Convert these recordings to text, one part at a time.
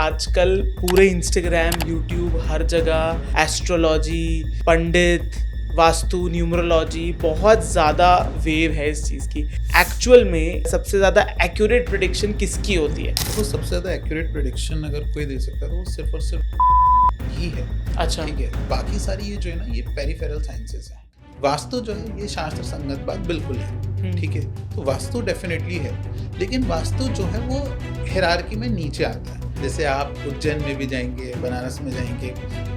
आजकल पूरे Instagram, YouTube हर जगह एस्ट्रोलॉजी, पंडित, वास्तु, न्यूमरोलॉजी बहुत ज़्यादा वेव है इस चीज़ की। एक्चुअल में सबसे ज़्यादा एक्यूरेट प्रिडिक्शन किसकी होती है? तो सबसे ज़्यादा एक्यूरेट प्रेडिक्शन अगर कोई दे सकता है तो वो सिर्फ और सिर्फ ही है। अच्छा। ठीक है, बाकी सारी ये जो है ना ये पेरिफेरल साइंसेस है। वास्तु जो है ये शास्त्र संगत बात बिल्कुल है। ठीक है, तो वास्तु डेफिनेटली है, लेकिन वास्तु जो है वो हिरार्की में नीचे आता है। जैसे आप उज्जैन में भी जाएंगे, बनारस में जाएंगे,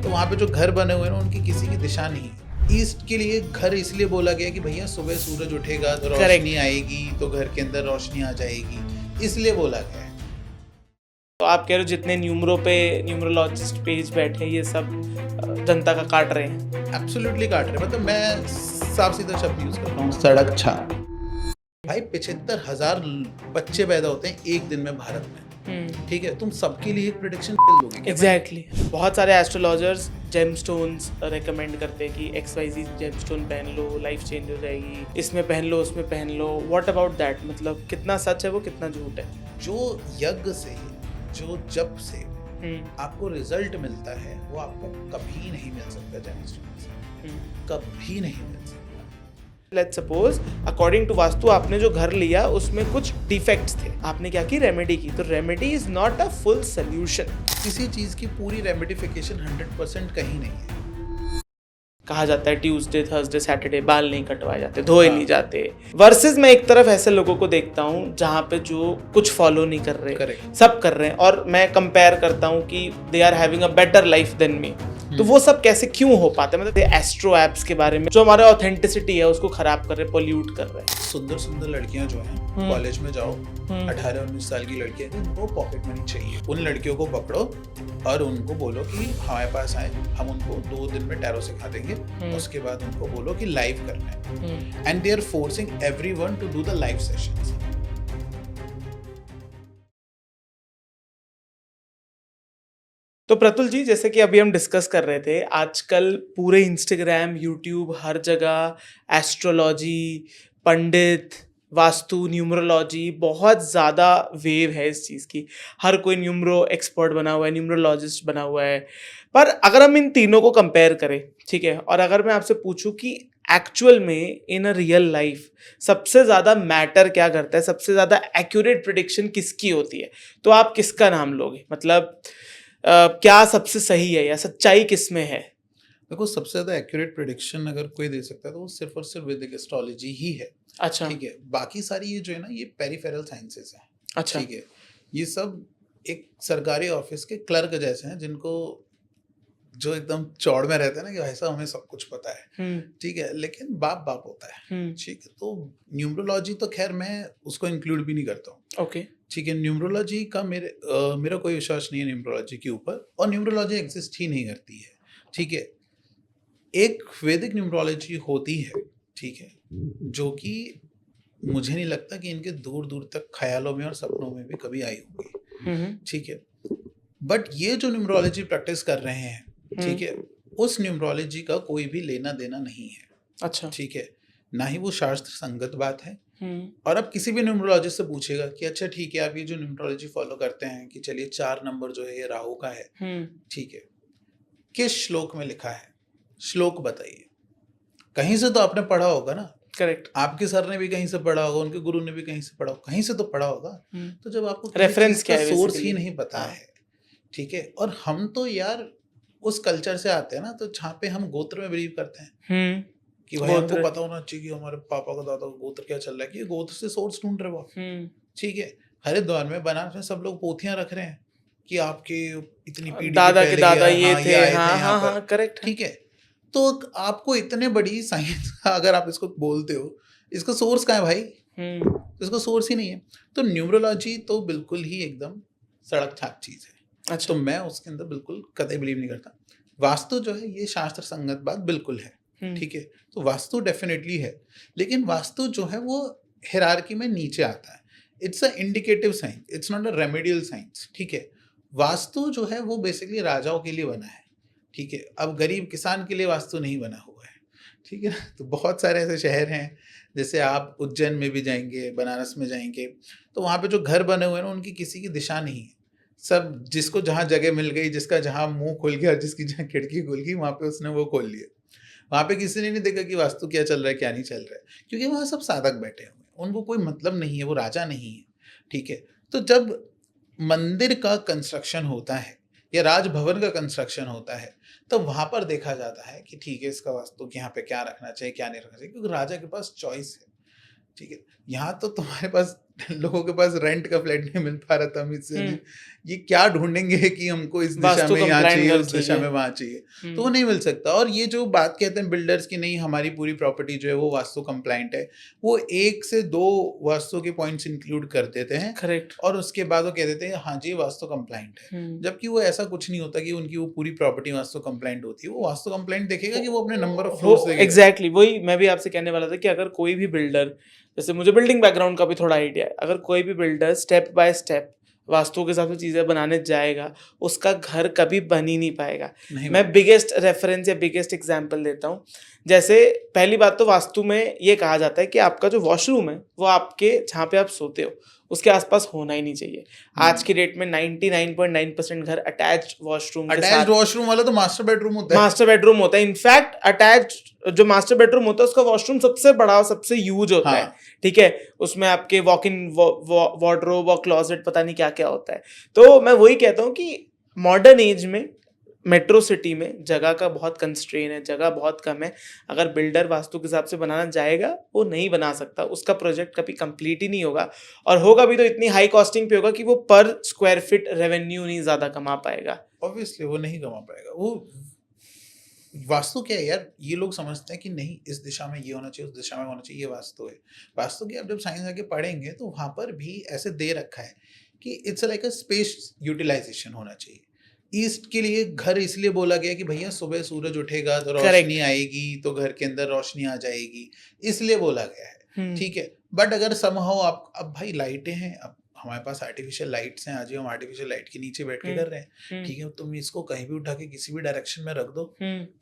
तो वहाँ पे जो घर बने हुए हैं ना उनकी किसी की दिशा नहीं है। ईस्ट के लिए घर इसलिए बोला गया कि भैया सुबह सूरज उठेगा तो रोशनी आएगी, तो घर के अंदर रोशनी आ जाएगी, इसलिए बोला गया है। तो आप कह रहे हो जितने न्यूमरोलॉजिस्ट पेज बैठे हैं ये सब जनता का काट रहे हैं? एब्सोल्युटली काट रहे हैं। मतलब मैं साफ सीधा शब्द यूज कर रहा हूँ, सड़क छाप। भाई 75,000 बच्चे पैदा होते हैं एक दिन में भारत में। ठीक है, तुम सबके लिए एक प्रेडिक्शन दोगे क्या? एग्जैक्टली बहुत सारे एस्ट्रोलॉजर्स जेमस्टोन्स रेकमेंड करते हैं कि XYZ जेमस्टोन पहन लो, लाइफ चेंज हो जाएगी, इसमें पहन लो, उसमें पहन लो। What about that? मतलब कितना सच है वो, कितना झूठ है? जो यज्ञ से, जो जप से आपको रिजल्ट मिलता है वो आपको कभी नहीं मिल सकता जेमस्टोन से, कभी नहीं मिल सकता। Let's suppose according to vastu आपने जो घर लिया उसमें कुछ डिफेक्ट्स थे, आपने क्या की? रेमेडी की। तो remedy is not a full solution. किसी चीज की पूरी रेमेडिफिकेशन 100% कहीं नहीं है। कहा जाता है ट्यूसडे, थर्सडे, सैटरडे बाल नहीं कटवाए जाते, धोए नहीं जाते। वर्सेस मैं एक तरफ ऐसे लोगों को देखता हूँ जहाँ पे जो कुछ फॉलो नहीं कर रहे, Correct. सब कर रहे हैं, और मैं कंपेयर करता हूँ कि they are having a better life than me. तो वो सब कैसे क्यों हो पाता है? मतलब एस्ट्रो एप्स के बारे में जो हमारा ऑथेंटिसिटी है उसको खराब कर रहे, पोल्यूट कर रहे हैं। सुंदर सुंदर लड़कियां जो हैं कॉलेज में जाओ, 18-19 साल की लड़कियां हैं, उनको पॉकेट मनी चाहिए। उन लड़कियों को पकड़ो और उनको बोलो कि हमारे पास आए, हम उनको 2 दिन में टैरो सिखा देंगे। उसके बाद उनको बोलो कि लाइव करना है, and they are forcing everyone to do the live sessions. तो प्रतुल जी, जैसे कि अभी हम डिस्कस कर रहे थे, आजकल पूरे इंस्टाग्राम, यूट्यूब हर जगह एस्ट्रोलॉजी, पंडित, वास्तु, न्यूमरोलॉजी बहुत ज़्यादा वेव है इस चीज़ की। हर कोई न्यूमरो एक्सपर्ट बना हुआ है, न्यूमरोलॉजिस्ट बना हुआ है। पर अगर हम इन तीनों को कंपेयर करें, ठीक है, और अगर मैं आपसे पूछूं कि एक्चुअल में इन अ रियल लाइफ सबसे ज़्यादा मैटर क्या करता है, सबसे ज़्यादा एक्यूरेट प्रिडिक्शन किसकी होती है, तो आप किसका नाम लोगे? मतलब क्या सबसे सही है या सच्चाई किस में है? देखो, सबसे ज्यादा एक्यूरेट प्रेडिक्शन अगर कोई दे सकता है तो वो सिर्फ और सिर्फ वैदिक एस्ट्रोलॉजी ही है। अच्छा। ठीक है, बाकी सारी ये जो है ना ये पेरिफेरल साइंसेस है। अच्छा। ठीक है, ये सब एक सरकारी ऑफिस के क्लर्क जैसे हैं, जिनको जो एकदम चौड़ में रहते हैं ना कि भाई साहब हमें सब कुछ पता है। ठीक है, लेकिन बाप बाप होता है। ठीक है, तो न्यूमरोलॉजी तो खैर मैं उसको इंक्लूड भी नहीं करता हूँ। ओके। ठीक है, न्यूमरोलॉजी का मेरा कोई विश्वास नहीं है न्यूमरोलॉजी के ऊपर, और न्यूमरोलॉजी एग्जिस्ट ही नहीं करती है। ठीक है, एक वैदिक न्यूमरोलॉजी होती है, ठीक है, जो कि मुझे नहीं लगता कि इनके दूर दूर तक ख्यालों में और सपनों में भी कभी आई होगी। ठीक है, बट ये जो न्यूमरोलॉजी प्रैक्टिस कर रहे हैं, ठीक है, उस न्यूमरोलॉजी का कोई भी लेना देना नहीं है। अच्छा। ठीक है, ना ही वो शास्त्र संगत बात है। और अब किसी भी न्यूमरोलॉजिस्ट से पूछेगा कि अच्छा ठीक है, आप ये जो न्यूमरोलॉजी फॉलो करते हैं कि चलिए 4 नंबर जो है ये राहु का है, ठीक है, किस श्लोक में लिखा है, श्लोक बताइए। कहीं से तो आपने पढ़ा होगा ना। करेक्ट। आपके सर ने भी कहीं से पढ़ा होगा, उनके गुरु ने भी कहीं से पढ़ा होगा, कहीं से तो पढ़ा होगा। तो जब आपको रेफरेंस क्या है, सोर्स ही basically? नहीं पता है, ठीक है, और हम तो यार उस कल्चर से आते हैं ना, तो जहाँ पे हम गोत्र में बिलीव करते हैं कि भाई हमको पता होना चाहिए कि हमारे पापा का दादा का गोत्र क्या चल रहा है, कि गोत्र से सोर्स ढूंढ रहे हो। ठीक है, हरिद्वार में, बनारस में सब लोग पोथियां रख रहे हैं कि आपके इतनी पीढ़ी दादा के दादा ये ये थे। आए थे हाँ यहाँ हाँ पर। करेक्ट। ठीक है, तो आपको इतने बड़ी साइंस अगर आप इसको बोलते हो, इसका सोर्स कहाँ है भाई? इसका सोर्स ही नहीं है। तो न्यूमरोलॉजी तो बिल्कुल ही एकदम सड़क छाप चीज है। अच्छा। तो मैं उसके अंदर बिल्कुल कतई बिलीव नहीं करता। वास्तु जो है ये शास्त्र संगत बात बिल्कुल है। ठीक है, तो वास्तु डेफिनेटली है, लेकिन वास्तु जो है वो हिरार्की में नीचे आता है। It's a indicative science, it's not a remedial science. ठीक है, वास्तु जो है वो बेसिकली राजाओं के लिए बना है। ठीक है, अब गरीब किसान के लिए वास्तु नहीं बना हुआ है। ठीक है ना, तो बहुत सारे ऐसे शहर हैं, जैसे आप उज्जैन में भी जाएंगे, बनारस में जाएंगे, तो वहाँ पे जो घर बने हुए हैं ना उनकी किसी की दिशा नहीं है। सब जिसको जहाँ जगह मिल गई, जिसका जहाँ मुंह खुल गया, जिसकी जहाँ खिड़की खुल गई, वहां पे उसने वो खोल लिया। वहां पे किसी ने नहीं देखा कि वास्तु क्या चल रहा है क्या नहीं चल रहा है, क्योंकि वहां सब साधक बैठे हुए हैं, उनको कोई मतलब नहीं है, वो राजा नहीं है। ठीक है, तो जब मंदिर का कंस्ट्रक्शन होता है या राजभवन का कंस्ट्रक्शन होता है, तब वहां पर देखा जाता है कि ठीक है, इसका वास्तु यहाँ पे क्या रखना चाहिए क्या नहीं रखना चाहिए, क्योंकि राजा के पास चॉइस है। ठीक है, यहाँ तो तुम्हारे पास लोगों के पास रेंट का फ्लैट नहीं मिल पा रहा था, मुझसे ने ये क्या ढूंढेंगे कि हमको इस दिशा वास्तु में यहाँ कंप्लाइंट चाहिए, घर उस दिशा चाहिए। में वहाँ चाहिए, तो वो नहीं मिल सकता। और ये जो बात कहते हैं बिल्डर्स की, नहीं हमारी पूरी प्रॉपर्टी जो है वो वास्तु कंप्लाइंट है, वो 1 से 2 वास्तु के पॉइंट्स इंक्लूड कर देते हैं करेक्ट। और उसके बाद वो कह देते हैं हाँ जी वास्तु कंप्लाइंट है, जबकि वो ऐसा कुछ नहीं होता कि उनकी वो पूरी प्रॉपर्टी वास्तु कंप्लाइंट होती है। वो वास्तु कंप्लाइंट देखेगा कि वो अपने नंबर ऑफ फ्लोर्स देखेगा। एग्जैक्टली वही मैं भी आपसे कहने वाला था कि अगर कोई भी बिल्डर, जैसे मुझे बिल्डिंग बैकग्राउंड का भी थोड़ा आइडिया है, अगर कोई भी builder step by step vastu के हिसाब से चीजें बनाने जाएगा, उसका घर कभी बन ही नहीं पाएगा। नहीं मैं बिगेस्ट रेफरेंस या बिगेस्ट एग्जांपल देता हूँ। जैसे पहली बात तो वास्तु में ये कहा जाता है कि आपका जो वॉशरूम है वो आपके जहाँ पे आप सोते हो उसके आसपास होना ही नहीं चाहिए। आज की डेट में 99.9% घर अटैच्ड वॉशरूम के साथ, अटैच्ड वॉशरूम वाला तो मास्टर बेडरूम होता है। मास्टर बेडरूम होता है। इनफैक्ट अटैच्ड जो मास्टर बेडरूम होता है उसका वॉशरूम सबसे बड़ा और सबसे यूज होता है। ठीक है, उसमें आपके वॉक इन वार्डरोब और क्लोजेट पता नहीं क्या क्या होता है। तो मैं वही कहता हूँ कि मॉडर्न एज में मेट्रो सिटी में जगह का बहुत कंस्ट्रेन है, जगह बहुत कम है। अगर बिल्डर वास्तु के हिसाब से बनाना जाएगा वो नहीं बना सकता, उसका प्रोजेक्ट कभी कंप्लीट ही नहीं होगा, और होगा भी तो इतनी हाई कॉस्टिंग पे होगा कि वो पर स्क्वायर फीट रेवेन्यू नहीं ज्यादा कमा पाएगा। ऑब्वियसली वो नहीं कमा पाएगा। वो वास्तु क्या है यार, ये लोग समझते हैं कि नहीं इस दिशा में ये होना चाहिए, उस दिशा में होना चाहिए, ये वास्तु है। वास्तु की आप जब साइंस आके पढ़ेंगे तो वहां पर भी ऐसे दे रखा है कि it's like a space utilisation होना चाहिए। ईस्ट के लिए घर इसलिए बोला गया कि भैया सुबह सूरज उठेगा तो रोशनी आएगी, तो घर के अंदर रोशनी आ जाएगी, इसलिए बोला गया है। ठीक है, बट अगर समहाउ आप, अब भाई लाइटें हैं, अब हमारे पास आर्टिफिशियल लाइट्स हैं, आज हम आर्टिफिशियल लाइट के नीचे बैठ के कर रहे हैं। ठीक है, तुम इसको कहीं भी उठा के किसी भी डायरेक्शन में रख दो,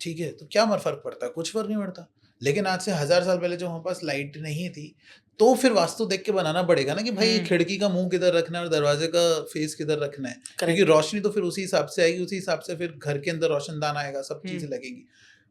ठीक है, तो क्या फर्क पड़ता है? कुछ फर्क नहीं पड़ता। लेकिन आज से 1000 साल पहले जो हमारे पास लाइट नहीं थी, तो फिर वास्तु देख के बनाना पड़ेगा ना कि भाई खिड़की का मुंह किधर रखना है और दरवाजे का फेस किधर रखना है, क्योंकि रोशनी तो फिर उसी हिसाब से आएगी, उसी हिसाब से फिर घर के अंदर रोशनदान आएगा, सब चीजें लगेगी,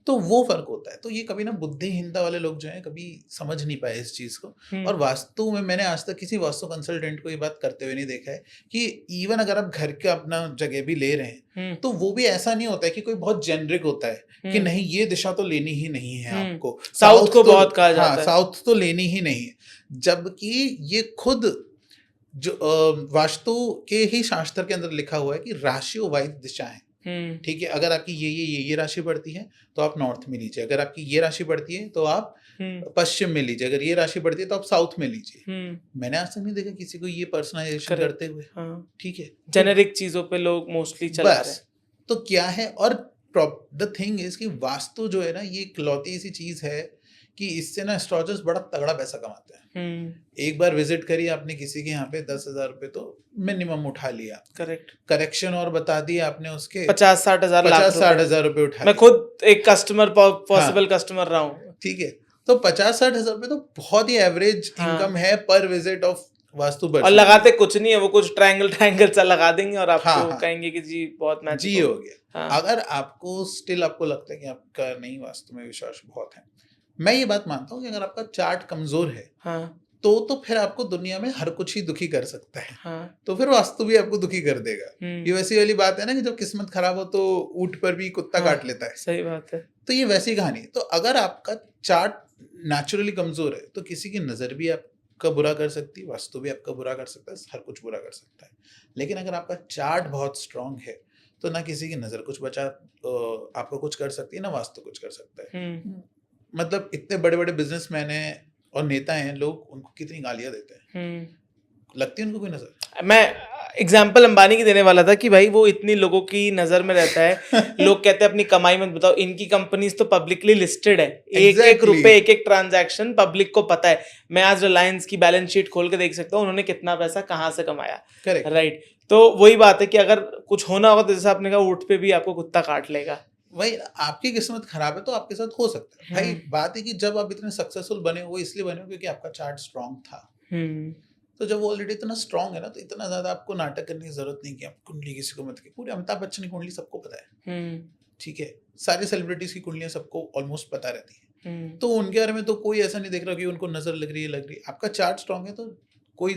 तो वो फर्क होता है। तो ये कभी ना बुद्धिहीनता वाले लोग जो हैं कभी समझ नहीं पाए इस चीज को। और वास्तु में मैंने आज तक किसी वास्तु कंसल्टेंट को ये बात करते हुए नहीं देखा है कि इवन अगर आप घर का अपना जगह भी ले रहे हैं तो वो भी ऐसा नहीं होता है कि कोई बहुत जेनरिक होता है कि नहीं ये दिशा तो लेनी ही नहीं है आपको, साउथ को तो, बहुत कहा जाता है, साउथ तो लेनी ही नहीं है, जबकि ये खुद जो वास्तु के ही शास्त्र के अंदर लिखा हुआ है कि राशियों वाइज दिशाएं। ठीक है, अगर आपकी ये राशि बढ़ती है तो आप नॉर्थ में लीजिए, अगर आपकी ये राशि बढ़ती है तो आप पश्चिम में लीजिए, अगर ये राशि बढ़ती है तो आप साउथ में लीजिए। मैंने आज तक नहीं देखा किसी को ये पर्सनलाइजेशन करते हुए। ठीक है, जेनेरिक चीजों पे लोग मोस्टली चला रहे हैं। तो क्या है, और द थिंग इज कि वास्तु जो है ना, ये इकलौती ऐसी चीज है कि इससे ना एस्ट्रोलॉजर्स बड़ा तगड़ा पैसा कमाते हैं। एक बार विजिट करी आपने किसी के यहाँ पे 10,000 रुपए तो मिनिमम उठा लिया। करेक्ट, करेक्शन और बता दिए आपने उसके 50-60 हजार 50-60 हजार रुपए उठा। मैं खुद एक कस्टमर पॉसिबल कस्टमर रहा हूँ। ठीक है, तो 50-60 हजार रुपए तो बहुत ही एवरेज इनकम है पर विजिट ऑफ वास्तु पर्सन। और लगाते कुछ नहीं है, वो कुछ ट्रायंगल सा लगा देंगे और आपको कहेंगे कि जी बहुत मैजिक जी हो गया। अगर आपको स्टिल आपको लगता है कि आपका नहीं वास्तु में विश्वास बहुत है, मैं ये बात मानता हूँ कि अगर आपका चार्ट कमजोर है तो फिर आपको दुनिया में हर कुछ ही दुखी कर सकता है। तो फिर वास्तु भी आपको दुखी कर देगा। ये वैसी वाली बात है ना कि जब किस्मत खराब हो तो ऊंट पर भी कुत्ता काट लेता है। सही बात है। तो ये वैसी कहानी है। तो अगर आपका चार्ट नेचुरली कमजोर है तो किसी की नजर भी आपका बुरा कर सकती है, वास्तु भी आपका बुरा कर सकता है, हर कुछ बुरा कर सकता है। लेकिन अगर आपका चार्ट बहुत स्ट्रांग है तो ना किसी की नजर कुछ आपको कुछ कर सकती है, ना वास्तु कुछ कर सकता है। मतलब इतने बड़े बड़े बिजनेसमैन हैं और नेता हैं, लोग उनको कितनी गालियां देते हैं, लगती है उनको कोई नजर? मैं एग्जाम्पल अंबानी की देने वाला था कि भाई वो इतनी लोगों की नजर में रहता है। लोग कहते हैं अपनी कमाई मत बताओ, इनकी कंपनीज तो पब्लिकली लिस्टेड है, एक रुपए एक ट्रांजैक्शन पब्लिक को पता है। मैं आज रिलायंस की बैलेंस शीट खोल के देख सकता हूँ उन्होंने कितना पैसा कहाँ से कमाया। राइट, तो वही बात है कि अगर कुछ होना होगा तो जैसे आपने कहा ऊँट पे भी आपको कुत्ता काट लेगा। वही, आपकी किस्मत खराब है तो आपके साथ हो सकता है। भाई बात है कि जब आप इतने सक्सेसफुल बने वो इसलिए बने क्योंकि आपका चार्ट स्ट्रांग था। तो जब वो ऑलरेडी इतना स्ट्रांग है ना, तो इतना ज्यादा आपको नाटक करने की जरूरत नहीं कि आप कुंडली किसी को मत की। पूरे अमिताभ बच्चन की कुंडली सबको पता है, ठीक है, सारे सेलिब्रिटीज की कुंडलियां सबको ऑलमोस्ट पता रहती है, तो उनके बारे में तो कोई ऐसा नहीं देख रहा कि उनको नजर लग रही है। आपका चार्ट स्ट्रांग है तो कोई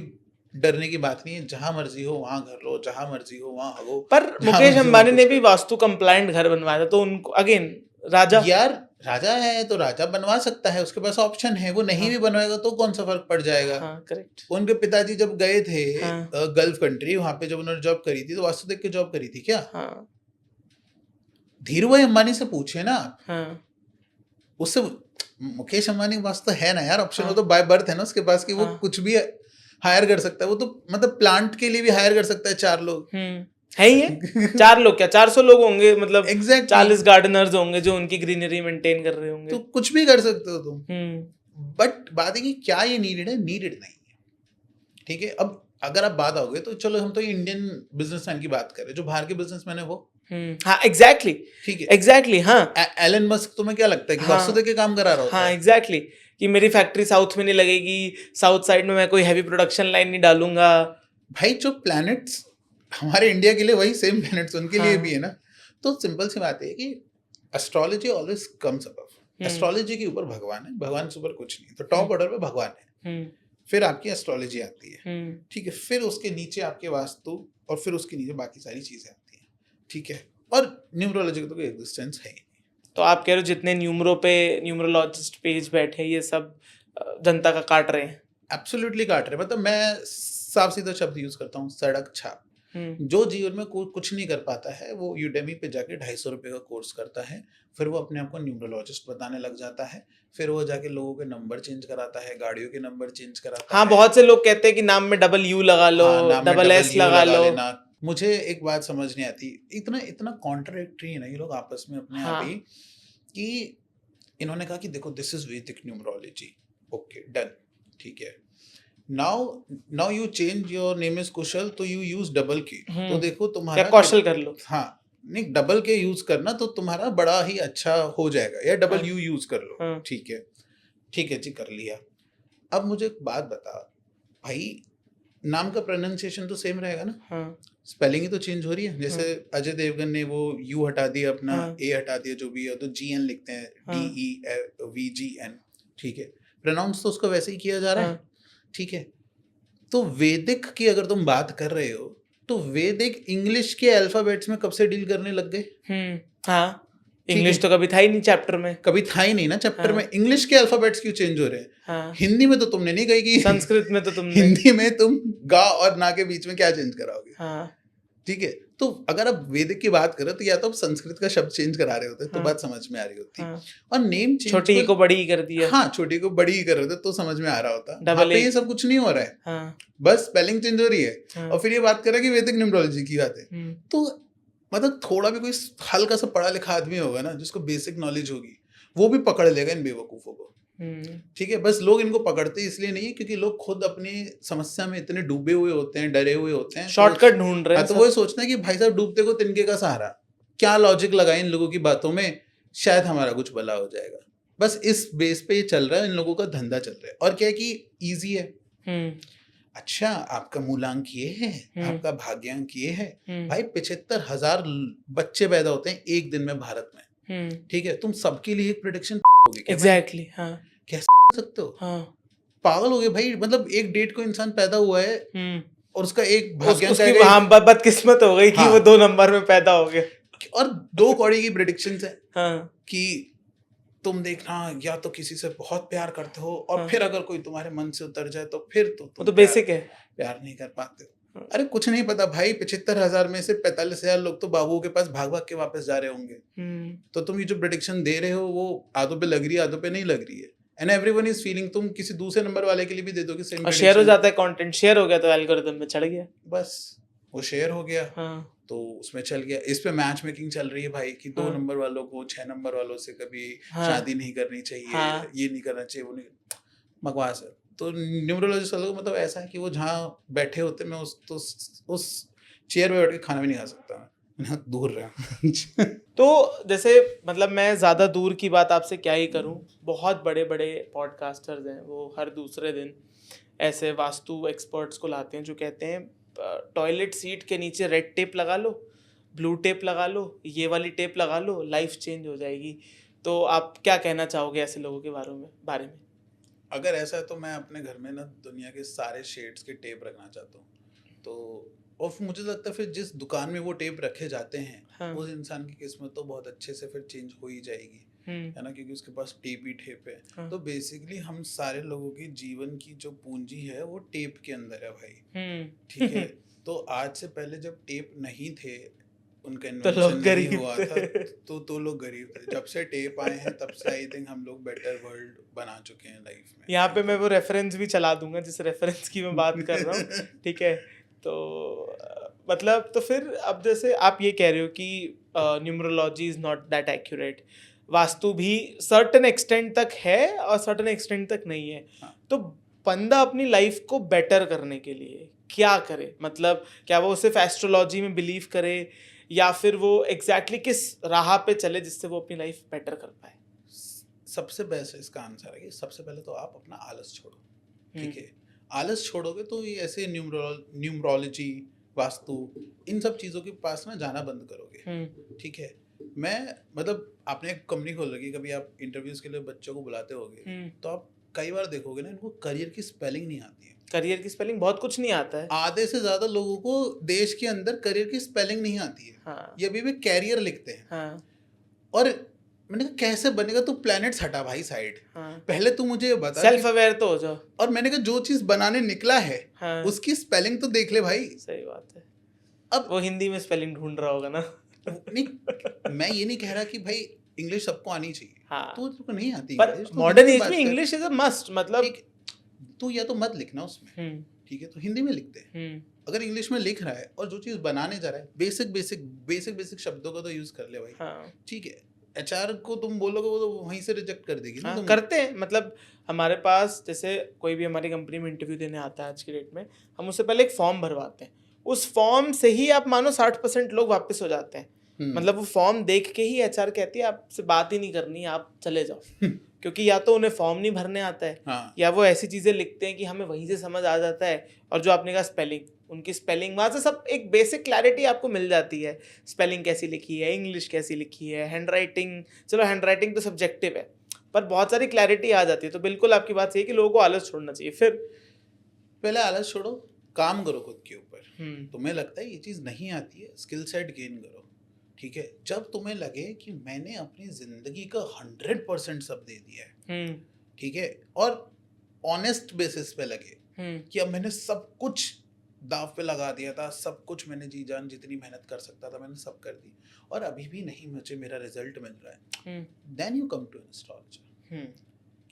डरने की बात नहीं है, जहां मर्जी हो वहां घर लो, जहां मर्जी हो वहां हगो। पर मुकेश अंबानी ने भी वास्तु कंप्लायंट घर बनवाया था, तो उनको अगेन राजा यार राजा है तो राजा बनवा सकता है, उसके पास ऑप्शन है, वो नहीं भी बनवाएगा तो कौन सा फर्क पड़ जाएगा। करेक्ट। उनके पिताजी जब गए थे गल्फ कंट्री, वहां पे जब उन्होंने जॉब करी थी तो वास्तु देख के जॉब करी थी क्या? धीरूभाई अंबानी से पूछे ना उससे। मुकेश अंबानी के पास तो है ना यार ऑप्शन, वो तो बाय बर्थ है ना उसके पास कि वो कुछ भी हायर कर सकता है। वो तो मतलब प्लांट के लिए भी हायर कर सकता है 4 लोग है ही है। 4 लोग क्या 400 लोग होंगे, मतलब Exactly. 40 गार्डनर्स होंगे जो उनकी ग्रीनरी मेंटेन कर रहे होंगे, तो कुछ भी कर सकते हो तुम। बट बात है कि क्या ये नीडेड है? नीडेड नहीं है, ठीक है। अब अगर आप बात आओगे तो चलो, हम तो इंडियन बिजनेसमैन की बात कर रहे हैं, जो बाहर के बिजनेसमैन है वो हाँ एग्जैक्टली, ठीक है, एग्जैक्टली। हाँ, एलन मस्क, तुम्हें क्या लगता है कि वास्तु देख के काम करा रहा होता है? हाँ एग्जैक्टली, कि मेरी फैक्ट्री साउथ में नहीं लगेगी, साउथ साइड में मैं कोई हैवी प्रोडक्शन लाइन नहीं डालूंगा। भाई जो प्लैनेट्स हमारे इंडिया के लिए वही सेम प्लैनेट्स उनके लिए भी है ना। तो सिंपल सी बात है कि astrology always comes above. Astrology के ऊपर भगवान है, भगवान से ऊपर कुछ नहीं, तो टॉप ऑर्डर पे भगवान है, फिर आपकी एस्ट्रोलॉजी आती है, ठीक है, फिर उसके नीचे आपके वास्तु, और फिर उसके नीचे बाकी सारी चीजें आती हैं, ठीक है। और न्यूमरोलॉजी का तो कोई एग्जिस्टेंस है ही नहीं। तो आप कह रहे हो जितने न्यूमरोलॉजिस्ट पेज बैठे ये सब जनता का काट रहे हैं? एब्सोल्युटली काट रहे हैं। मतलब मैं साफ सीधा शब्द यूज करता हूँ, सड़क छाप। जो जीवन में कुछ नहीं कर पाता है वो यूडेमी पे जाके 250 रुपए का कोर्स करता है, फिर वो अपने आप को न्यूमरोलॉजिस्ट बताने लग जाता है, फिर वो जाके लोगों के नंबर चेंज कराता है, गाड़ियों के नंबर चेंज कराता है। बहुत से लोग कहते हैं कि नाम में डबल यू लगा लो, डबल एस लगा लो। मुझे एक बात समझ नहीं आती, इतना कॉन्ट्राडिक्टरी है ना ये लोग आपस में अपने आप ही, कि इन्होंने कहा कि देखो this is Vedic numerology, okay done, ठीक है। Now you change your name is Kushal, तो यू यूज डबल के, तो देखो तुम्हारा कौशल कर लो। हाँ नहीं, डबल के यूज करना तो तुम्हारा बड़ा ही अच्छा हो जाएगा, या डबल यू यूज कर लो, ठीक है, ठीक है जी, कर लिया। अब मुझे एक बात बता भाई, नाम का प्रोनाउंसिएशन तो सेम रहेगा ना, स्पेलिंग ही तो चेंज हो रही है। जैसे अजय देवगन ने वो यू हटा दिया, अपना ए हटा दिया, जो भी है, तो GN लिखते हैं, DEVGN, ठीक है, प्रोनाउंस तो उसको वैसे ही किया जा रहा है, ठीक है। तो वैदिक की अगर तुम बात कर रहे हो, तो वैदिक इंग्लिश के अल्फाबेट्स में कब से डील करने लग गए? हाँ, इंग्लिश तो कभी था ही नहीं चैप्टर में, कभी था ही नहीं ना चैप्टर में। इंग्लिश के अल्फाबेट्स क्यों चेंज हो रहे हैं? हिंदी में तो तुमने नहीं कही कि संस्कृत में तो तुमने, हिंदी में तुम गा और ना के बीच में क्या चेंज कराओगे? ठीक है, तो अगर आप वैदिक की बात करो तो या तो आप संस्कृत का शब्द चेंज करा रहे होते तो बात समझ में आ रही होती, और नेम चेंज छोटी को बड़ी कर दिया, हाँ छोटी को बड़ी कर रहे होते तो समझ में आ रहा होता। वहाँ पे ये सब कुछ नहीं हो रहा है, बस स्पेलिंग चेंज हो रही है, और फिर ये बात कर रहा है कि वैदिक न्यूमरोलॉजी की बात है। तो मतलब थोड़ा भी कोई हल्का सा पढ़ा लिखा आदमी होगा ना, जिसको बेसिक नॉलेज होगी, वो भी पकड़ लेगा इन बेवकूफों को, ठीक है। बस लोग इनको पकड़ते इसलिए नहीं है क्योंकि लोग खुद अपनी समस्या में इतने डूबे हुए होते हैं, डरे हुए होते हैं, शॉर्टकट ढूंढ रहे हैं। तो वो सोचना है कि भाई साहब डूबते को तिनके का सहारा, क्या लॉजिक लगाए इन लोगों की बातों में, शायद हमारा कुछ भला हो जाएगा। बस इस बेस पे ये चल रहा है, इन लोगों का धंधा चल रहा है। और क्या है कि ईजी है, अच्छा आपका मूलांक ये है, आपका भाग्यांक ये है, भाई 75,000 बच्चे पैदा होते हैं एक दिन में भारत में, ठीक है, तुम सबके लिए एक प्रेडिक्शन होगी क्या? एग्जैक्टली, हाँ, कैसे सकते हो? पागल हो गए भाई। मतलब एक डेट को इंसान पैदा हुआ है और उसका एक भाग्यांक, बदकिस्मत हो गई कि वो 2 नंबर में पैदा हो गया, और 2 कौड़ी की प्रेडिक्शंस है कि तुम देखना या तो किसी से बहुत प्यार करते हो, और फिर अगर कोई तुम्हारे मन से उतर जाए तो फिर तो तुम बेसिक है, प्यार नहीं कर पाते हो। अरे कुछ नहीं पता भाई, 75,000 में से 45,000 लोग तो बाबुओं के पास भाग भाग के वापस जा रहे होंगे, तो तुम ये जो प्रेडिक्शन दे रहे हो वो आधों पे लग रही है, आधों पे नहीं लग रही है। एंड एवरीवन इज फीलिंग, तुम किसी दूसरे नंबर वाले के लिए भी दे दोगे सेम, और शेयर हो जाता है, कंटेंट शेयर हो गया तो एल्गोरिथम में चढ़ गया, बस वो शेयर हो गया, तो उसमें चल गया। इस पे मैच मेकिंग चल रही है भाई कि 2 नंबर वालों को 6 नंबर वालों से कभी शादी नहीं करनी चाहिए, ये नहीं करना चाहिए, वो नहीं, बकवास है। तो न्यूमरोलॉजिस्ट वालों को मतलब ऐसा है कि वो जहाँ बैठे होते, मैं उस चेयर पे बैठ के खाना भी नहीं खा सकता, दूर रहा। तो जैसे मतलब मैं ज़्यादा दूर की बात आपसे क्या ही करूं, बहुत बड़े बड़े पॉडकास्टर्स हैं, वो हर दूसरे दिन ऐसे वास्तु एक्सपर्ट्स को लाते हैं जो कहते हैं टॉयलेट सीट के नीचे रेड टेप लगा लो, ब्लू टेप लगा लो, ये वाली टेप लगा लो, लाइफ चेंज हो जाएगी। तो आप क्या कहना चाहोगे ऐसे लोगों के बारे में? अगर ऐसा है तो मैं अपने घर में ना दुनिया के सारे शेड्स के टेप रखना चाहता हूँ। तो और मुझे लगता है फिर जिस दुकान में वो टेप रखे जाते हैं, हाँ। उस इंसान की किस्मत तो बहुत अच्छे से फिर चेंज हो ही जाएगी, है ना, क्योंकि उसके पास टेप ही टेप है। हाँ। तो बेसिकली हम सारे लोगों की जीवन की जो पूंजी है वो टेप के अंदर है भाई, ठीक है। तो आज से पहले जब टेप नहीं थे, उनका तो लोग इन्वेंशन नहीं गरीब हुआ थे। था, तो लोग गरीब थे। जब से टेप आए हैं तब से आई थिंक हम लोग बेटर वर्ल्ड बना चुके हैं लाइफ में। यहाँ पे मैं वो रेफरेंस भी चला दूंगा जिस रेफरेंस की मैं बात कर रहा हूँ, ठीक है। तो मतलब तो फिर अब जैसे आप ये कह रहे हो कि numerology is not that accurate, vastu भी सर्टेन एक्सटेंट तक है और सर्टेन एक्सटेंट तक नहीं है। हाँ। तो बंदा अपनी लाइफ को बेटर करने के लिए क्या करे? मतलब क्या वो सिर्फ एस्ट्रोलॉजी में बिलीव करे या फिर वो एग्जैक्टली किस राह पे चले जिससे वो अपनी लाइफ बेटर कर पाए? सबसे बेस्ट इसका आंसर है कि सबसे पहले तो आप अपना आलस छोड़ो, ठीक है। आलस छोड़ोगे तो ये ऐसे न्यूमरोलॉजी, वास्तु, इन सब चीज़ों के पास ना जाना बंद करोगे, ठीक है। मैं मतलब आपने एक कंपनी खोल रखी, कभी आप इंटरव्यूज के लिए बच्चों को बुलाते होगे तो आप कई बार देखोगे ना, इनको करियर की स्पेलिंग नहीं आती है। करियर की स्पेलिंग बहुत कुछ नहीं आता है। आधे से ज्यादा लोगों को देश के अंदर करियर की स्पेलिंग नहीं आती है। हाँ। ये अभी भी कैरियर लिखते हैं। हाँ। और मैंने कहा कैसे बनेगा? तू प्लैनेट्स हटा भाई साइड, हाँ। पहले तू मुझे ये बता सेल्फ अवेयर तो हो जाओ। और मैंने कहा जो चीज बनाने निकला है, हाँ। उसकी स्पेलिंग तो देख ले भाई। सही बात है। अब वो हिंदी में स्पेलिंग ढूंढ रहा होगा ना। नहीं, मैं ये नहीं कह रहा कि भाई इंग्लिश सबको आनी चाहिए। हाँ। तो तुमको नहीं आती पर इंग्लिश, तो मॉडर्न हिंदी एज बात में कर। इंग्लिश इज अ मस्ट, मतलब ठीक, तू या तो मत लिखना उसमें, ठीक है, तो हिंदी में लिखते हैं। अगर इंग्लिश में लिख रहा है और जो चीज बनाने जा रहा है, बेसिक शब्दों का तो यूज कर ले भाई। हाँ। ठीक है, एचआर को तुम बोलोगे वो तो वहीं से रिजेक्ट कर देगी ना। हाँ, तुम करते हैं। मतलब हमारे पास जैसे कोई भी हमारी कंपनी में इंटरव्यू देने आता है आज की डेट में, हम उससे पहले एक फॉर्म भरवाते हैं। उस फॉर्म से ही आप मानो 60% लोग वापस हो जाते हैं। मतलब वो फॉर्म देख के ही एचआर कहती है आपसे बात ही नहीं करनी, आप चले जाओ। क्योंकि या तो उन्हें फॉर्म नहीं भरने आता है, हाँ। या वो ऐसी चीज़ें लिखते हैं कि हमें वहीं से समझ आ जाता है। और जो आपने कहा स्पेलिंग, उनकी स्पेलिंग वहाँ से सब एक बेसिक क्लैरिटी आपको मिल जाती है। स्पेलिंग कैसी लिखी है, इंग्लिश कैसी लिखी है, हैंडराइटिंग, चलो हैंडराइटिंग तो सब्जेक्टिव है, पर बहुत सारी क्लैरिटी आ जाती है। तो बिल्कुल आपकी बात सही है कि लोगों को आलस छोड़ना चाहिए। फिर पहले आलस छोड़ो, काम करो खुद के ऊपर। तुम्हें लगता है ये चीज़ नहीं आती है, स्किल सेट गेन करो, ठीक है। जब तुम्हें लगे कि मैंने अपनी जिंदगी का 100% सब दे दिया है, ठीक है, और ऑनेस्ट बेसिस पे लगे कि अब मैंने सब कुछ दाव पे लगा दिया था, सब कुछ मैंने जी जान जितनी मेहनत कर सकता था मैंने सब कर दी, और अभी भी नहीं मुझे मेरा रिजल्ट मिल रहा है, then you come to astrologer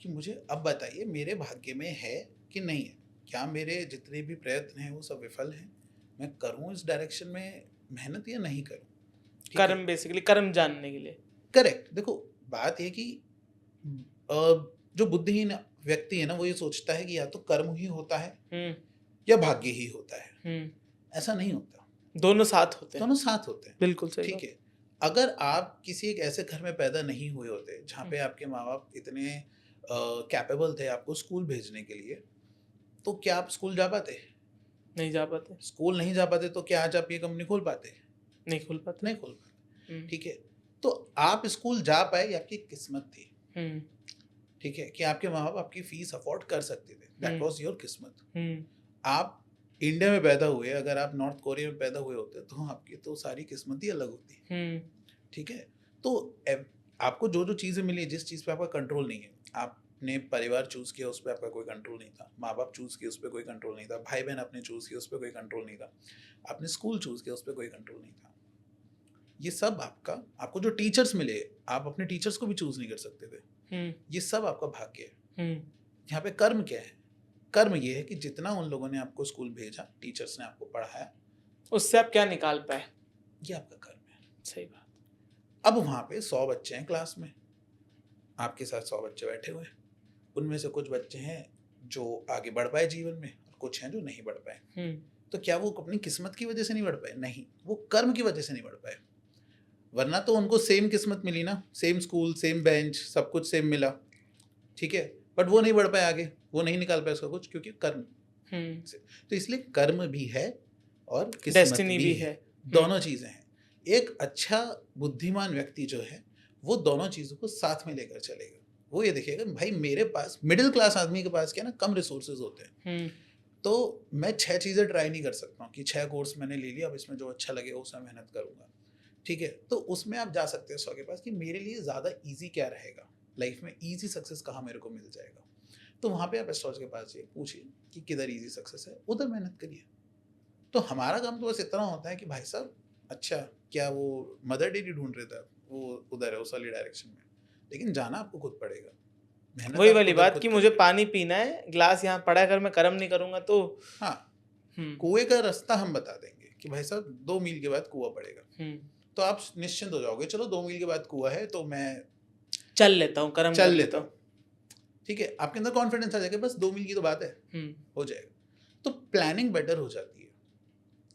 कि मुझे अब बताइए मेरे भाग्य में है कि नहीं है, क्या मेरे जितने भी प्रयत्न हैं वो सब विफल हैं, मैं करूँ इस डायरेक्शन में मेहनत या नहीं करूँ। कर्म, बेसिकली कर्म जानने के लिए। करेक्ट। देखो बात ये कि जो बुद्धिहीन व्यक्ति है ना, वो ये सोचता है कि या तो कर्म ही होता है या भाग्य ही होता है। ऐसा नहीं होता, दोनों साथ होते हैं। दोनों साथ होते हैं, बिल्कुल सही। ठीक है। अगर आप किसी एक ऐसे घर में पैदा नहीं हुए होते जहाँ पे आपके माँ बाप इतने कैपेबल थे आपको स्कूल भेजने के लिए, तो क्या आप स्कूल जा पाते? नहीं जा पाते। स्कूल नहीं जा पाते तो क्या आज आप ये कंपनी खोल पाते? नहीं खोल पाते। नहीं खोल पाते, ठीक है। तो आप स्कूल जा पाए ये आपकी किस्मत थी, ठीक है, कि आपके माँ बाप आपकी फीस अफोर्ड कर सकते थे, दैट वाज योर किस्मत। आप इंडिया में पैदा हुए, अगर आप नॉर्थ कोरिया में पैदा हुए होते तो आपकी तो सारी किस्मत ही अलग होती, ठीक है। तो आपको जो जो चीज़ें मिली, जिस चीज़ पे आपका कंट्रोल नहीं है, आपने परिवार चूज़ किया उस पर आपका कोई कंट्रोल नहीं था, माँ बाप चूज़ किया उस पर कोई कंट्रोल नहीं था, भाई बहन आपने चूज़ किया उस पर कोई कंट्रोल नहीं था, आपने स्कूल चूज़ किया उस पर कोई कंट्रोल नहीं था, ये सब आपको जो टीचर्स मिले, आप अपने टीचर्स को भी चूज़ नहीं कर सकते थे, ये सब आपका भाग्य है। यहाँ पे कर्म क्या है? कर्म ये है कि जितना उन लोगों ने आपको स्कूल भेजा, टीचर्स ने आपको पढ़ाया, उससे आप क्या निकाल पाए, ये आपका कर्म है। सही बात। अब वहाँ पे 100 बच्चे हैं क्लास में, आपके साथ 100 बच्चे बैठे हुए हैं, उनमें से कुछ बच्चे हैं जो आगे बढ़ पाए जीवन में और कुछ हैं जो नहीं बढ़ पाए। तो क्या वो अपनी किस्मत की वजह से नहीं बढ़ पाए? नहीं, वो कर्म की वजह से नहीं बढ़ पाए। वरना तो उनको सेम किस्मत मिली ना, सेम स्कूल, सेम बेंच, सब कुछ सेम मिला, ठीक है, बट वो नहीं बढ़ पाए आगे, वो नहीं निकाल पाए उसका कुछ, क्योंकि कर्म तो इसलिए कर्म भी है और किस्मत डेस्टिनी भी भी है, है। दोनों चीजें हैं। एक अच्छा बुद्धिमान व्यक्ति जो है वो दोनों चीजों को साथ में लेकर चलेगा। वो ये देखिएगा भाई मेरे पास मिडिल क्लास आदमी के पास क्या ना कम रिसोर्सेज होते हैं, तो मैं 6 चीज़ें ट्राई नहीं कर सकता हूँ कि 6 कोर्स मैंने ले लिया, अब इसमें जो अच्छा लगेगा उसमें मेहनत करूँगा, ठीक है। तो उसमें आप जा सकते हैं 100 के पास कि मेरे लिए ज़्यादा ईजी क्या रहेगा लाइफ में, ईजी सक्सेस कहाँ मेरे को मिल जाएगा। तो वहाँ पे आप एस्ट्रोलॉजर के पास जाइए, पूछिए कि किधर ईजी सक्सेस है, उधर मेहनत करिए। तो हमारा काम तो बस इतना होता है कि भाई साहब अच्छा क्या वो मदर डेयरी ढूंढ रहे थे वो उधर है उस वाली डायरेक्शन में, लेकिन जाना आपको खुद पड़ेगा। मेहनत वही आपको वाली उधर बात खुद कि मुझे करनी पानी पीना है, ग्लास यहाँ पड़ा है, अगर मैं कर्म नहीं करूंगा तो है। हाँ, हम्म कुएं का रास्ता हम बता देंगे कि भाई साहब 2 मील के बाद कुआं पड़ेगा, हम्म तो आप निश्चिंत हो जाओगे, चलो 2 मील के बाद कुआं है तो मैं चल लेता हूँ, कर्म चल कर लेता लेता हूँ, हूँ। ठीक है। आपके अंदर कॉन्फिडेंस आ जाएगा, बस 2 मील की तो बात है, हो जाएगा। तो प्लानिंग बेटर हो जाती है।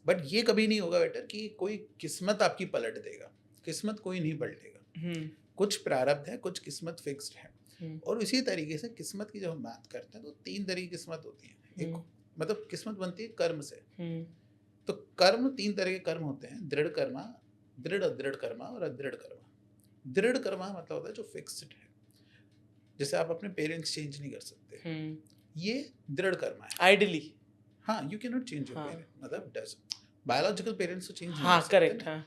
बट ये कभी नहीं होगा बेटर कि कोई किस्मत आपकी पलट देगा, किस्मत कोई नहीं पलटेगा। कुछ प्रारब्ध है, कुछ किस्मत फिक्स्ड है। और इसी तरीके से किस्मत की जब हम बात करते हैं तो 3 तरह की किस्मत होती है। एक मतलब किस्मत बनती है कर्म से। तो कर्म 3 तरह के कर्म होते हैं, दृढ़ कर्मा, दृढ़ अदृढ़ कर्मा और अदृढ़ कर्मा। दृढ़ कर्मा मतलब होता है जो फिक्स्ड है, जैसे आप अपने पेरेंट्स चेंज नहीं कर सकते, ये दृढ़ कर्मा है। आइडियली हाँ, you can not change your parents, मतलब डज बायोलॉजिकल पेरेंट्स तो चेंज नहीं हाँ कर सकते करेक्ट ना। हाँ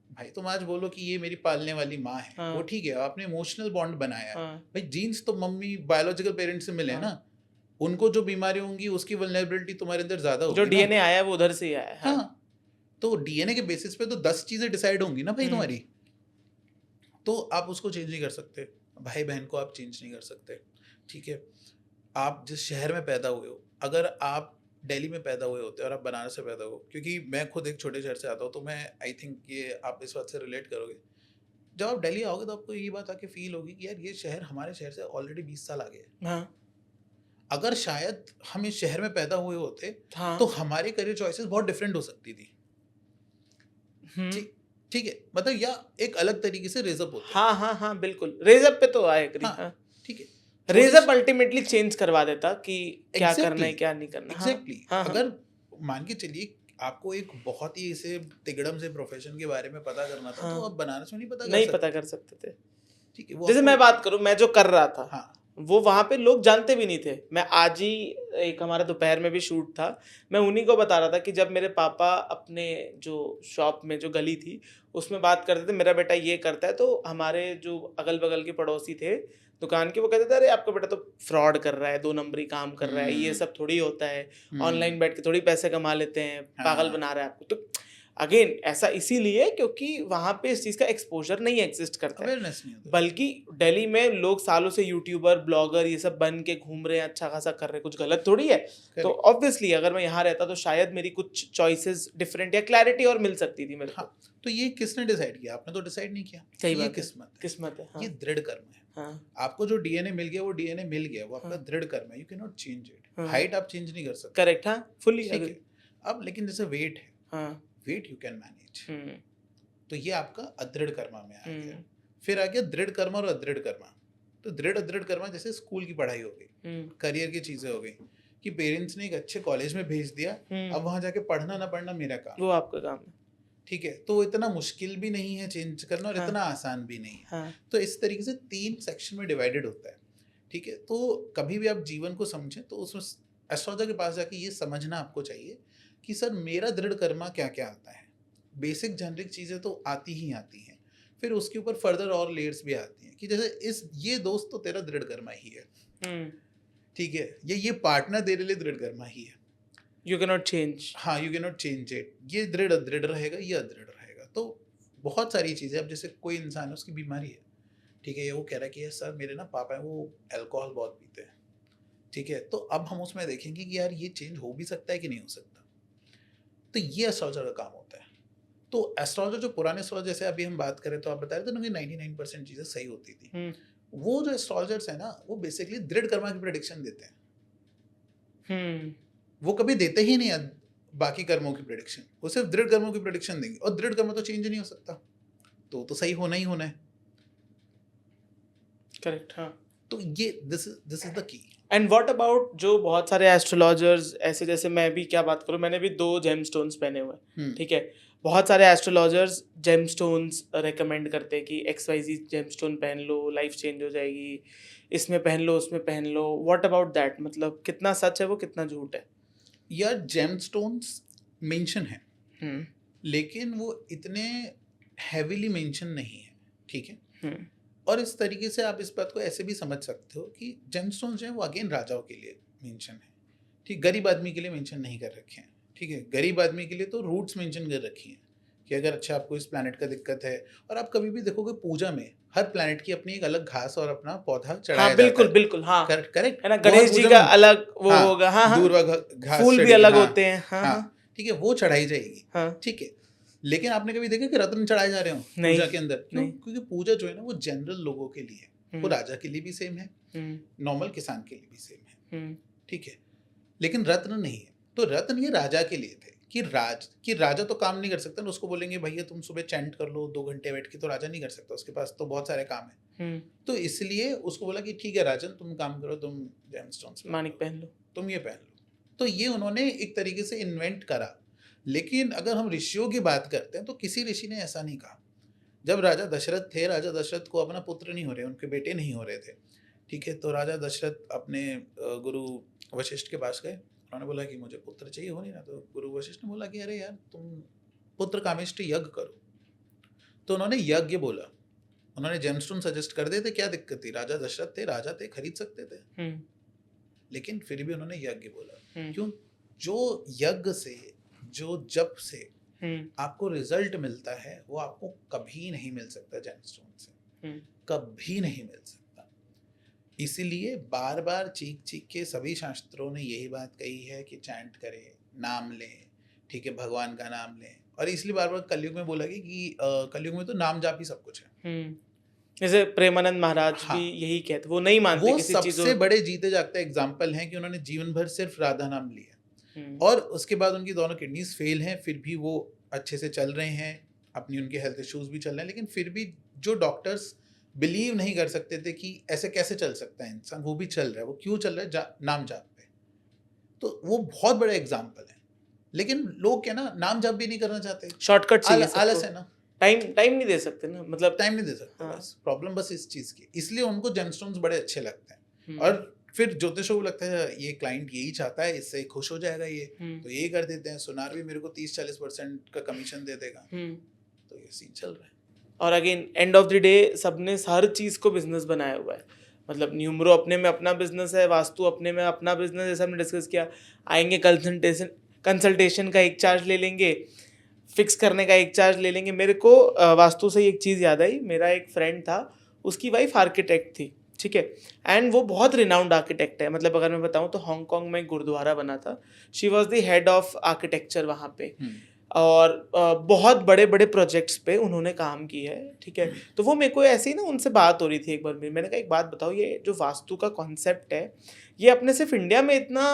भाई तुम आज बोलो कि ये मेरी पालने वाली माँ है, हाँ वो ठीक है, आपने इमोशनल बॉन्ड बनाया है। हाँ भाई जीन्स तो मम्मी बायोलॉजिकल पेरेंट्स से मिले हाँ। ना, उनको जो बीमारी होंगी उसकी वल्नरेबिलिटी तुम्हारे अंदर ज्यादा जो होगी ना। डीएनए आया है वो उधर से ही आया है। हाँ हाँ, तो डीएनए के बेसिस पे तो 10 चीजें डिसाइड होंगी ना भाई तुम्हारी, तो आप उसको चेंज नहीं कर सकते। भाई बहन को आप चेंज नहीं कर सकते, ठीक है। आप जिस शहर में पैदा हुए हो, अगर आप दिल्ली में पैदा हुए होते और आप बनारस से पैदा हो, क्योंकि मैं खुद एक छोटे शहर से आता हूँ, तो मैं आई थिंक ये आप इस बात से रिलेट करोगे। जब आप दिल्ली आओगे तो आपको ये बात आके फील होगी कि यार ये शहर हमारे शहर से ऑलरेडी 20 साल आगे है। हाँ अगर शायद हम इस शहर में पैदा हुए होते हाँ तो हमारी करियर चॉइसेस बहुत डिफरेंट हो सकती थी, ठीक है, मतलब या एक अलग तरीके से रेजअप होते। हाँ हाँ हाँ बिल्कुल, रेजअप पे तो आई एग्री। हाँ ठीक है, रेजअप अल्टीमेटली चेंज करवा देता कि क्या Exactly, करना है क्या नहीं करना। एग्जैक्टली। हाँ अगर मान के चलिए आपको एक बहुत ही ऐसे तिगड़म से प्रोफेशन के बारे में पता करना था, तो आप बनारस में नहीं पता कर सकते थे। ठीक है, वो जैसे मैं बात करूं, मैं जो कर रहा था, हाँ, वो वहां पे लोग जानते भी नहीं थे। मैं आज ही एक हमारा दोपहर में भी शूट था, मैं उन्हीं को बता रहा था कि जब मेरे पापा अपने जो शॉप में जो गली थी उसमें बात करते थे मेरा बेटा ये करता है, तो हमारे जो अगल बगल के पड़ोसी थे दुकान के, वो कहते थे अरे आपका बेटा तो फ्रॉड कर रहा है, 2 नंबरी काम कर रहा है, ये सब थोड़ी होता है, ऑनलाइन बैठ के थोड़ी पैसे कमा लेते हैं, पागल बना रहा है आपको। तो अगेन ऐसा इसीलिए क्योंकि वहां पे इस चीज का एक्सपोजर नहीं एग्जिस्ट करता है, अवेयरनेस नहीं होता। बल्कि दिल्ली में लोग सालों से यूट्यूबर ब्लॉगर ये सब बन के घूम रहे हैं, अच्छा खासा कर रहे हैं, कुछ गलत थोड़ी है। तो ऑब्वियसली अगर मैं यहाँ रहता तो शायद मेरी कुछ चॉइसेस डिफरेंट या क्लैरिटी और मिल सकती थी मेरे को। तो ये किसने डिसाइड किया? आपने तो डिसाइड नहीं किया। सही ये बात है, किस्मत है। ये दृढ़ कर्म है। आपको जो डीएनए मिल गया वो डीएनए मिल गया, वो आपका दृढ़ कर्म है। You can not change it. Height आप चेंज नहीं कर सकते। करेक्ट, हाँ फुल्ली ठीक है। अब लेकिन जैसे वेट है, वेट यू कैन मैनेज, तो ये आपका अदृढ़ कर्मा में आ गया। फिर आ गया दृढ़ कर्मा और अदृढ़ कर्मा। तो दृढ़ अदृढ़ कर्मा जैसे स्कूल की पढ़ाई हो गई, करियर की चीजें हो गई कि पेरेंट्स ने एक अच्छे कॉलेज में भेज दिया, अब वहां जाके पढ़ना ना पढ़ना मेरा काम, वो आपका काम है। ठीक है, तो इतना मुश्किल भी नहीं है चेंज करना और इतना आसान भी नहीं है। तो इस तरीके से 3 सेक्शन में डिवाइडेड होता है, ठीक है। तो कभी भी आप जीवन को समझें तो उसमें एस्ट्रोलॉजर के पास जाके ये समझना आपको चाहिए कि सर मेरा दृढ़ कर्मा क्या क्या आता है। बेसिक जेनरिक चीज़ें तो आती ही आती हैं, फिर उसके ऊपर फर्दर और लेयर्स भी आती हैं कि जैसे ये दोस्त तो तेरा दृढ़ कर्मा ही है, ठीक है, ये पार्टनर तेरे लिए दृढ़ कर्मा ही है। You can not change. हाँ, you can not change it. ये दृढ़ अदृढ़ रहेगा, ये अदृढ़ रहेगा। तो बहुत सारी चीज़ें। अब जैसे कोई इंसान है उसकी बीमारी है, ठीक है, ये वो कह रहा है कि सर मेरे ना पापा है वो अल्कोहल बहुत पीते हैं, ठीक है, तो अब हम उसमें देखेंगे कि यार ये चेंज हो भी सकता है कि नहीं हो सकता। तो ये एस्ट्रोलॉजर का काम होता है। तो एस्ट्रोलॉजर जो पुराने एस्ट्रोलॉजर, जैसे अभी हम बात करें तो आप बता रहे थे ना कि 99% चीज़ें सही होती थी। वो जो एस्ट्रोलॉजर्स है ना, वो बेसिकली दृढ़ कर्मा की प्रेडिक्शन देते हैं। वो कभी देते ही नहीं है बाकी कर्मों की प्रेडिक्शन, वो सिर्फ दृढ़ कर्मों की प्रेडिक्शन देंगे। और दृढ़ कर्म तो चेंज नहीं हो सकता, तो सही होना ही होना है। करेक्ट, हाँ। तो ये this is the key. And what about जो बहुत सारे एस्ट्रोलॉजर्स ऐसे, जैसे मैं भी क्या बात करूं, मैंने भी 2 जेमस्टोन्स पहने हुए हैं, ठीक है। बहुत सारे एस्ट्रोलॉजर्स जेमस्टोन्स रेकमेंड करते हैं कि XYZ जेमस्टोन पहन लो, लाइफ चेंज हो जाएगी, इसमें पहन लो, उसमें पहन लो। व्हाट अबाउट दैट, मतलब कितना सच है वो, कितना झूठ है? यार जेमस्टोन्स मेंशन है, हम्म लेकिन वो इतने हैवीली मेंशन नहीं है, ठीक है। हम्म और इस तरीके से आप इस बात को ऐसे भी समझ सकते हो कि जेमस्टोन्स जो है वो अगेन राजाओं के लिए मेंशन है, ठीक। गरीब आदमी के लिए मेंशन नहीं कर रखे हैं, ठीक है। गरीब आदमी के लिए तो रूट्स मेंशन कर रखी हैं कि अगर अच्छा आपको इस प्लैनेट का दिक्कत है। और आप कभी भी देखोगे पूजा में हर प्लैनेट की अपनी एक अलग घास और अपना पौधा चढ़ाया हाँ जाता बिल्कुल है। बिल्कुल, हाँ करेक्ट है ना, वो हर गणेश जी पूजा का में अलग वो हाँ होगा, हाँ हाँ, दूर्वा घास फूल भी चढ़ेगी, अलग हाँ होते हैं, हाँ हाँ हाँ, ठीक है, वो चढ़ाई जाएगी, हाँ। ठीक है। लेकिन आपने कभी देखा कि रत्न चढ़ाए जा रहे हो नहीं, पूजा के अंदर? क्यों? नहीं। क्योंकि पूजा जो है ना वो जनरल लोगों के लिए है, वो राजा के लिए भी सेम है, नॉर्मल किसान के लिए भी सेम है, ठीक है। लेकिन रत्न नहीं है। तो रत्न ये राजा के लिए थे कि राजा तो काम नहीं कर सकता ना, उसको बोलेंगे भैया तुम सुबह चैंट कर लो 2 घंटे बैठ के, तो राजा नहीं कर सकता, उसके पास तो बहुत सारे काम है। तो इसलिए उसको बोला कि ठीक है राजन, तुम काम करो, तुम जेमस्टोन्स मानिक पहन लो, तुम ये पहन लो। तो ये उन्होंने एक तरीके से इन्वेंट करा। लेकिन अगर हम ऋषियों की बात करते हैं तो किसी ऋषि ने ऐसा नहीं कहा। जब राजा दशरथ थे, राजा दशरथ को अपना पुत्र नहीं हो रहे, उनके बेटे नहीं हो रहे थे, ठीक है। तो राजा दशरथ अपने गुरु वशिष्ठ के पास गए, उन्होंने बोला कि मुझे पुत्र चाहिए, हो नहीं ना। तो गुरु वशिष्ठ ने बोला कि अरे यार तुम पुत्र कामेष्टि यज्ञ करो। तो उन्होंने यज्ञ बोला, उन्होंने जेमस्टोन सजेस्ट कर दिए थे, क्या दिक्कत थी? राजा दशरथ थे, राजा थे, खरीद सकते थे, लेकिन फिर भी उन्होंने यज्ञ बोला। क्यों? जो यज्ञ से, जो जप से आपको रिजल्ट मिलता है वो आपको कभी नहीं मिल सकता जेमस्टोन से, कभी नहीं मिल सकता। इसीलिए बार बार चीख चीख के सभी शास्त्रों ने यही बात कही है कि चैंट करें, नाम लें, ठीक है, भगवान का नाम लें। और इसलिए बार बार कलयुग में बोला गया कि कलयुग में तो नाम जाप ही सब कुछ है। जैसे प्रेमानंद महाराज भी यही कहते, वो नहीं मानते वो किसी चीज। सबसे बड़े जीते जागते एग्जाम्पल हैं कि उन्होंने जीवन भर सिर्फ राधा नाम लिया, और उसके बाद उनकी दोनों किडनीज फेल हैं, फिर भी वो अच्छे से चल रहे हैं, अपनी उनके हेल्थ इश्यूज भी चल रहे हैं। लेकिन फिर भी जो डॉक्टर्स बिलीव नहीं कर सकते थे कि ऐसे कैसे चल सकता है इंसान, वो भी चल रहा है। वो क्यों चल रहा है? नाम जाप पे। तो वो बहुत बड़ा एग्जाम्पल है। लेकिन लोग क्या ना, नाम जाप भी नहीं करना चाहते, शॉर्टकट चाहिए, आलस है ना, टाइम नहीं दे सकते ना, मतलब टाइम नहीं दे सकते। हाँ। बस प्रॉब्लम बस इस चीज की, इसलिए उनको जेमस्टोन्स बड़े अच्छे लगते हैं। और फिर ज्योतिषों को लगता है ये क्लाइंट यही चाहता है, इससे खुश हो जाएगा ये, तो ये कर देते हैं। सुनार भी मेरे को 30-40% का कमीशन दे देगा, तो ये सीन चल रहा है। और again end of the day सबने हर चीज़ को बिजनेस बनाया हुआ है। मतलब न्यूमरो अपने में अपना बिजनेस है, वास्तु अपने में अपना बिजनेस, जैसे हमने डिस्कस किया। आएंगे कंसल्टेशन का एक चार्ज ले लेंगे, फिक्स करने का एक चार्ज ले लेंगे। मेरे को वास्तु से एक चीज़ याद आई, मेरा एक फ्रेंड था, उसकी वाइफ आर्किटेक्ट थी, ठीक है, एंड वो बहुत रिनाउंड आर्किटेक्ट है। मतलब अगर मैं बताऊं तो हांगकांग में एक गुरुद्वारा बना था, she was the head of architecture वहाँ पे, और बहुत बड़े बड़े प्रोजेक्ट्स पे उन्होंने काम किया है, ठीक है। तो वो मेरे को ऐसे ही ना उनसे बात हो रही थी एक बार, मैंने कहा एक बात बताओ, ये जो वास्तु का कॉन्सेप्ट है ये अपने सिर्फ इंडिया में इतना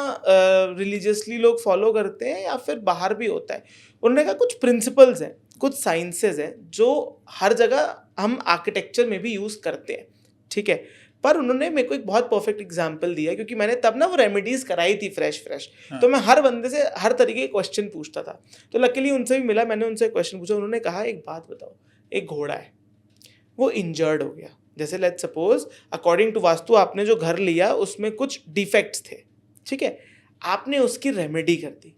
रिलीजियसली लोग फॉलो करते हैं या फिर बाहर भी होता है? उन्होंने कहा कुछ प्रिंसिपल्स हैं, कुछ साइंसेज हैं जो हर जगह हम आर्किटेक्चर में भी यूज़ करते हैं, ठीक है। पर उन्होंने मेरे को एक बहुत परफेक्ट एग्जाम्पल दिया, क्योंकि मैंने तब ना वो रेमेडीज कराई थी फ्रेश हाँ। तो मैं हर बंदे से हर तरीके के क्वेश्चन पूछता था, तो लकीली उनसे भी मिला, मैंने उनसे क्वेश्चन पूछा। उन्होंने कहा एक बात बताओ, एक घोड़ा है वो इंजर्ड हो गया, जैसे let's suppose according to vastu आपने जो घर लिया उसमें कुछ डिफेक्ट्स थे, ठीक है, आपने उसकी रेमेडी कर दी।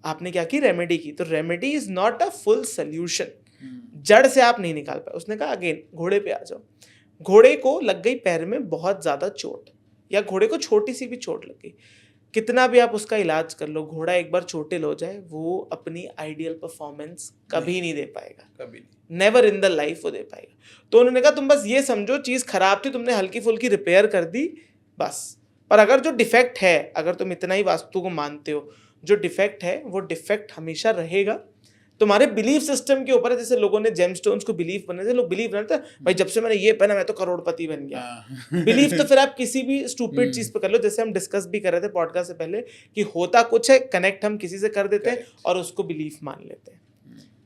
आपने क्या की? रेमेडी की। तो remedy is not a full solution, जड़ से आप नहीं निकाल पाए। उसने कहा अगेन घोड़े पे आ जाओ, घोड़े को लग गई पैर में बहुत ज़्यादा चोट, या घोड़े को छोटी सी भी चोट लग गई, कितना भी आप उसका इलाज कर लो, घोड़ा एक बार चोटिल हो जाए वो अपनी आइडियल परफॉर्मेंस कभी नहीं दे पाएगा, कभी नहीं, नेवर इन द लाइफ वो दे पाएगा। तो उन्होंने कहा तुम बस ये समझो चीज़ खराब थी, तुमने हल्की फुल्की रिपेयर कर दी बस, पर अगर जो डिफेक्ट है, अगर तुम इतना ही वास्तु को मानते हो, जो डिफेक्ट है वो डिफेक्ट हमेशा रहेगा। तुम्हारे बिलीफ सिस्टम के ऊपर है। जैसे लोगों ने जेमस्टोन्स को बिलीफ बनने थे, लोग बिलीव बनाते भाई जब से मैंने ये पहना मैं तो करोड़पति बन गया। बिलीफ तो फिर आप किसी भी स्टूपिड चीज पे कर लो, जैसे हम डिस्कस भी कर रहे थे पॉडकास्ट से पहले कि होता कुछ है, कनेक्ट हम किसी से कर देते हैं और उसको बिलीफ मान लेते हैं।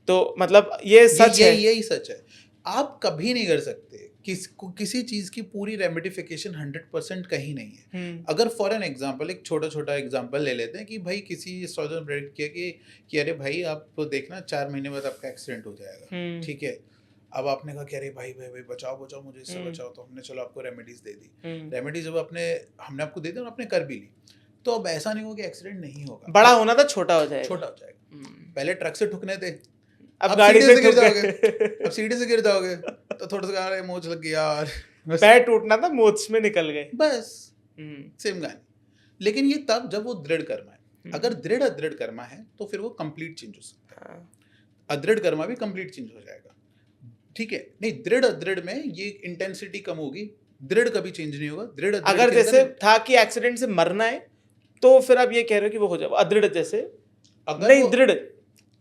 तो मतलब ये सच है, यही सच है। आप कभी नहीं कर सकते, किसी चीज़ की पूरी रेमेडिफिकेशन 100% कहीं नहीं है। अगर फॉर एन एग्जांपल एक छोटा छोटा एग्जांपल ले लेते हैं कि भाई किसी एस्ट्रोलॉजर ने प्रेडिक्ट किया कि अरे भाई आप देखना 4 महीने बाद आपका एक्सीडेंट हो जाएगा, ठीक है। अब आपने कहा कि अरे भाई भाई भाई बचाओ बचाओ मुझे इससे बचाओ, तो हमने चलो आपको रेमेडीज दे दी। रेमेडीज जब हमने आपको दे दी और आपने कर भी ली, तो अब ऐसा नहीं होगा कि एक्सीडेंट नहीं होगा, बड़ा होना था छोटा हो जाएगा, छोटा हो जाएगा। पहले ट्रक से ठुकने थे, अब गाड़ी से गिर जाओगे, अब सीढ़ी से गिर जाओगे तो थोड़ा सा अरे मोच लग गया यार, पैर टूटना था मोच में निकल गए, बस सेम गाने। लेकिन ये तब जब वो दृढ़ कर्मा है। अगर दृढ़ अदृढ़ कर्मा है तो फिर वो कंप्लीट चेंज हो सकता है। अदृढ़ कर्मा भी कंप्लीट चेंज हो जाएगा, ठीक है। नहीं, दृढ़ अदृढ़ में ये इंटेंसिटी कम होगी, दृढ़ कभी चेंज नहीं होगा। दृढ़ अगर जैसे था कि एक्सीडेंट से मरना है तो फिर आप ये कह रहे हो कि वो हो जाए अदृढ़ जैसे, अगर नहीं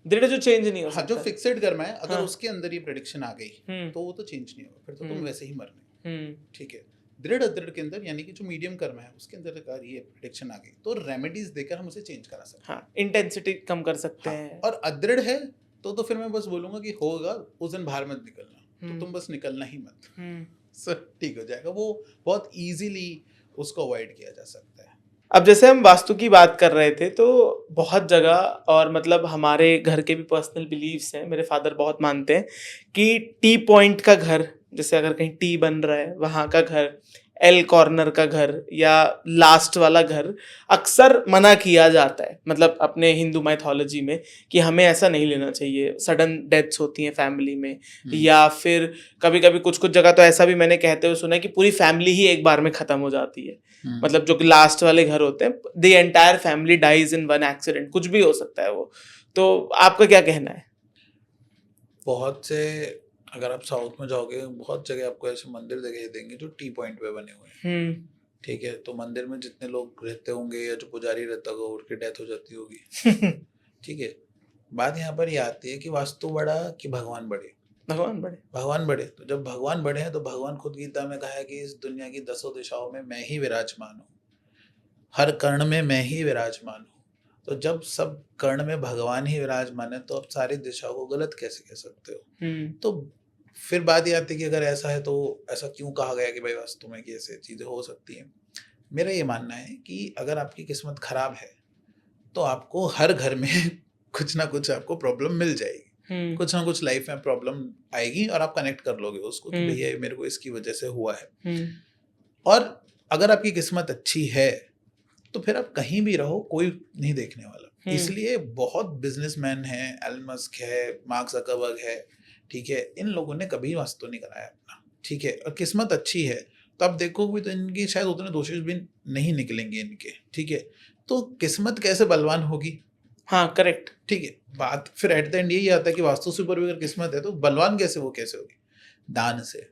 दृढ़ जो चेंज नहीं हो सकता। हाँ, जो फिक्सेड कर्मा है, अगर उसके अंदर ये प्रेडिक्शन आ गई तो वो तो चेंज नहीं होगा, फिर तो तुम वैसे ही मरने, ठीक है। दृढ़ अदृढ़ के अंदर यानी कि जो मीडियम कर्म है उसके अंदर अगर ये प्रेडिक्शन आ गई तो रेमेडीज देकर हम उसे चेंज करा सकते हैं, इंटेंसिटी कम कर सकते हैं। और अदृढ़ है तो फिर मैं बस बोलूंगा कि होगा उस दिन बाहर मत निकलना, तो तुम बस निकलना ही मत, सब ठीक हो जाएगा। वो बहुत इजीली उसको अवॉइड किया जा सकता है। अब जैसे हम वास्तु की बात कर रहे थे तो बहुत जगह, और मतलब हमारे घर के भी पर्सनल बिलीव्स हैं, मेरे फादर बहुत मानते हैं कि टी पॉइंट का घर, जैसे अगर कहीं टी बन रहा है वहाँ का घर, एल कॉर्नर का घर या लास्ट वाला घर अक्सर मना किया जाता है, मतलब अपने हिंदू माइथोलॉजी में, कि हमें ऐसा नहीं लेना चाहिए, सडन डेथ्स होती हैं फैमिली में, या फिर कभी कभी कुछ कुछ जगह तो ऐसा भी मैंने कहते हुए सुना है कि पूरी फैमिली ही एक बार में खत्म हो जाती है। मतलब जो लास्ट वाले घर होते हैं, the entire family dies in one accident, कुछ भी हो सकता है वो। तो आपका क्या कहना है? बहुत से, अगर आप साउथ में जाओगे बहुत जगह आपको ऐसे मंदिर दिखाई देंगे जो टी पॉइंट पे बने हुए हैं, ठीक है। तो मंदिर में जितने लोग रहते होंगे या जो पुजारी रहता होगा उनकी डेथ हो जाती होगी, ठीक है। बात यहाँ पर ये आती है कि वास्तु बड़ा कि भगवान बड़े? भगवान बड़े। तो जब भगवान बड़े हैं तो भगवान खुद गीता में कहा है कि इस दुनिया की 10 दिशाओं में मैं ही विराजमान हूँ, हर कर्ण में मैं ही विराजमान हूँ। तो जब सब कर्ण में भगवान ही विराजमान है तो आप सारी दिशाओं को गलत कैसे कह सकते हो? तो फिर बात ये आती है कि अगर ऐसा है तो ऐसा क्यों कहा गया कि भाई वास्तु में कि ऐसे चीजें हो सकती हैं। मेरा ये मानना है कि अगर आपकी किस्मत खराब है तो आपको हर घर में कुछ ना कुछ आपको प्रॉब्लम मिल जाएगी, कुछ ना कुछ लाइफ में प्रॉब्लम आएगी और आप कनेक्ट कर लोगे उसको कि भैया मेरे को इसकी वजह से हुआ है। और अगर आपकी किस्मत अच्छी है तो फिर आप कहीं भी रहो कोई नहीं देखने वाला। इसलिए बहुत बिजनेसमैन हैं, एलन मस्क है, मार्क ज़करबर्ग है, ठीक है, इन लोगों ने कभी वास्तु नहीं कराया अपना, ठीक है, और किस्मत अच्छी है तो आप देखोगे तो इनकी शायद उतने दोषी भी नहीं निकलेंगे इनके, ठीक है। तो किस्मत कैसे बलवान होगी? हाँ, करेक्ट, ठीक है। बात फिर एट द एंड यही आता है कि वास्तु से ऊपर भी अगर किस्मत है तो बलवान कैसे होगी? दान से।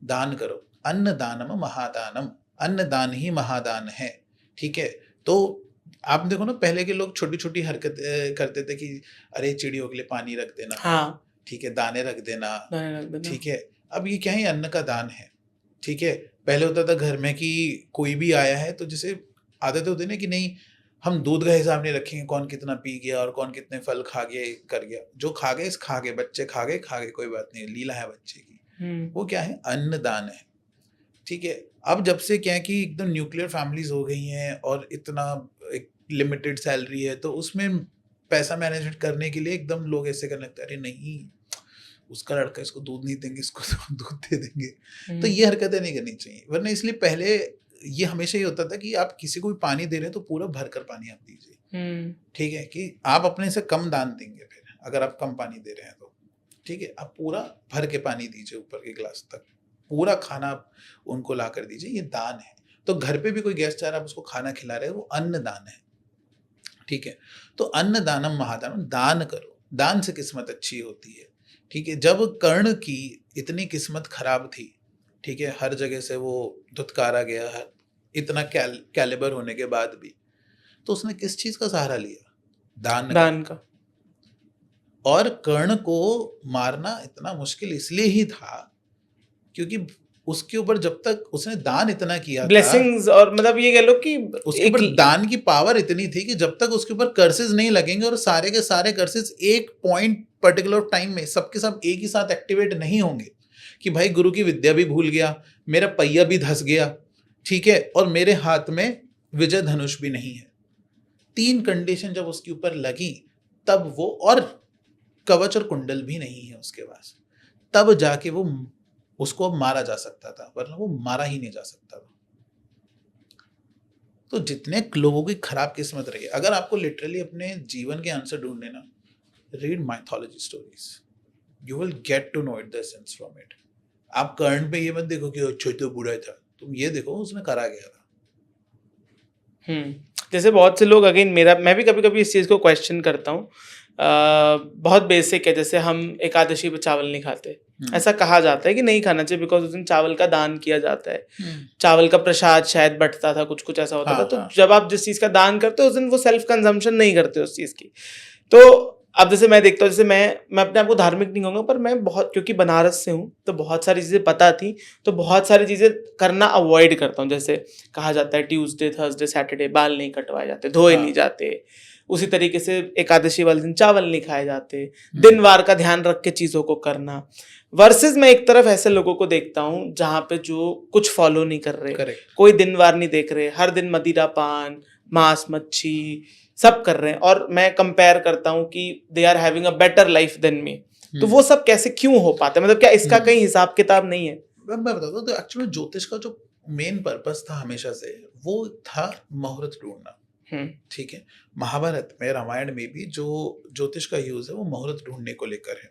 दान करो, अन्न दानम महादानम, अन्न दान ही महादान है, ठीक है। तो आप देखो ना, पहले के लोग छोटी छोटी हरकत करते थे कि अरे चिड़ियों के लिए पानी रख देना, हाँ, ठीक है, दाने रख देना, ठीक है। अब ये क्या है? अन्न का दान है, ठीक है। पहले होता था घर में कि कोई भी आया है तो जैसे आदत होती ना कि नहीं हम दूध का हिसाब नहीं रखेंगे, कौन कितना पी गया और कौन कितने फल खा गया कर गया, जो खा गए बच्चे खा गए कोई बात नहीं, लीला है बच्चे की, वो क्या है? अन्न दान है, ठीक है। अब जब से क्या है कि एकदम न्यूक्लियर फैमिलीज हो गई हैं और इतना एक लिमिटेड सैलरी है तो उसमें पैसा मैनेजमेंट करने के लिए एकदम लोग ऐसे करने लगते हैं, अरे नहीं उसका लड़का इसको दूध नहीं देंगे, इसको तो दूध दे देंगे। तो ये हरकतें नहीं करनी चाहिए, वरना इसलिए पहले ये हमेशा ये होता था कि आप किसी को भी पानी दे रहे हैं तो पूरा भर कर पानी आप दीजिए, ठीक है, कि आप अपने से कम दान देंगे फिर अगर आप कम पानी दे रहे हैं तो, ठीक है, आप पूरा भर के पानी दीजिए ऊपर के गिलास तक, पूरा खाना उनको ला कर दीजिए, ये दान है। तो घर पे भी कोई गेस्ट आ रहा है आप उसको खाना खिला रहे हैं, वो अन्न दान है, ठीक है। तो अन्न दानम महादानम, दान करो, दान से किस्मत अच्छी होती है, ठीक है। जब कर्ण की इतनी किस्मत खराब थी, ठीक है, हर जगह से वो धुतकारा गया है, इतना कैलिबर होने के बाद भी, तो उसने किस चीज का सहारा लिया? दान का। और कर्ण को मारना इतना मुश्किल इसलिए ही था क्योंकि उसके ऊपर जब तक उसने दान इतना किया था, ब्लेसिंग्स, और मतलब ये कह लो कि उसके ऊपर दान की पावर इतनी थी कि जब तक उसके ऊपर कर्सेस नहीं लगेंगे और सारे के सारे कर्सेस एक पॉइंट पर्टिकुलर टाइम में सबके सब एक ही साथ एक्टिवेट नहीं होंगे कि भाई गुरु की विद्या भी भूल गया, मेरा पहिया भी धस गया, ठीक है, और मेरे हाथ में विजय धनुष भी नहीं है। 3 कंडीशन जब उसके ऊपर लगी तब वो, और कवच और कुंडल भी नहीं है उसके पास, तब जाके वो उसको मारा जा सकता था, वरना वो मारा ही नहीं जा सकता था। तो जितने लोगों की खराब किस्मत रही है, अगर आपको लिटरली अपने जीवन के आंसर ढूंढने ना, read mythology stories, you will get to know it the essence from it. आप कर्ण पे ये मत देखो कि अच्छा तो बुरा था, तुम ये देखो उसने करा गया था। जैसे बहुत से लोग, अगेन मैं भी कभी कभी इस चीज़ को क्वेश्चन करता हूँ। बहुत बेसिक है, जैसे हम एकादशी पे चावल नहीं खाते, ऐसा कहा जाता है कि नहीं खाना चाहिए बिकॉज उस दिन चावल का दान किया जाता है, चावल का प्रसाद शायद बंटता था, कुछ कुछ ऐसा होता था। तो जब आप जिस चीज़ का दान करते हो उस दिन वो सेल्फ कंजम्पशन नहीं करते उस चीज़ की। तो अब जैसे मैं देखता हूँ, जैसे मैं अपने आप को धार्मिक नहीं कहूँगा, पर मैं बहुत, क्योंकि बनारस से हूँ तो बहुत सारी चीज़ें पता थी, तो बहुत सारी चीज़ें करना अवॉइड करता हूँ। जैसे कहा जाता है ट्यूसडे थर्सडे सैटरडे बाल नहीं कटवाए जाते, धोए नहीं जाते। उसी तरीके से एकादशी वाले दिन चावल नहीं खाए जाते, दिन वार का ध्यान रख के चीज़ों को करना। वर्सेस मैं एक तरफ ऐसे लोगों को देखता हूँ जहाँ पे जो कुछ फॉलो नहीं कर रहे, कोई दिन वार नहीं देख रहे, हर दिन मदिरा पान मांस मच्छी सब कर रहे हैं, और मैं कंपेयर करता हूँ कि they are having a better life than me. तो वो सब कैसे क्यों हो पाता है? मतलब क्या इसका कहीं हिसाब किताब नहीं है? मैं बताता हूँ, तो एक्चुअली ज्योतिष का जो मेन पर्पस था हमेशा से, वो था मुहूर्त ढूंढना। ठीक है, महाभारत में, रामायण में भी जो ज्योतिष का यूज है वो मुहूर्त ढूंढने को लेकर है।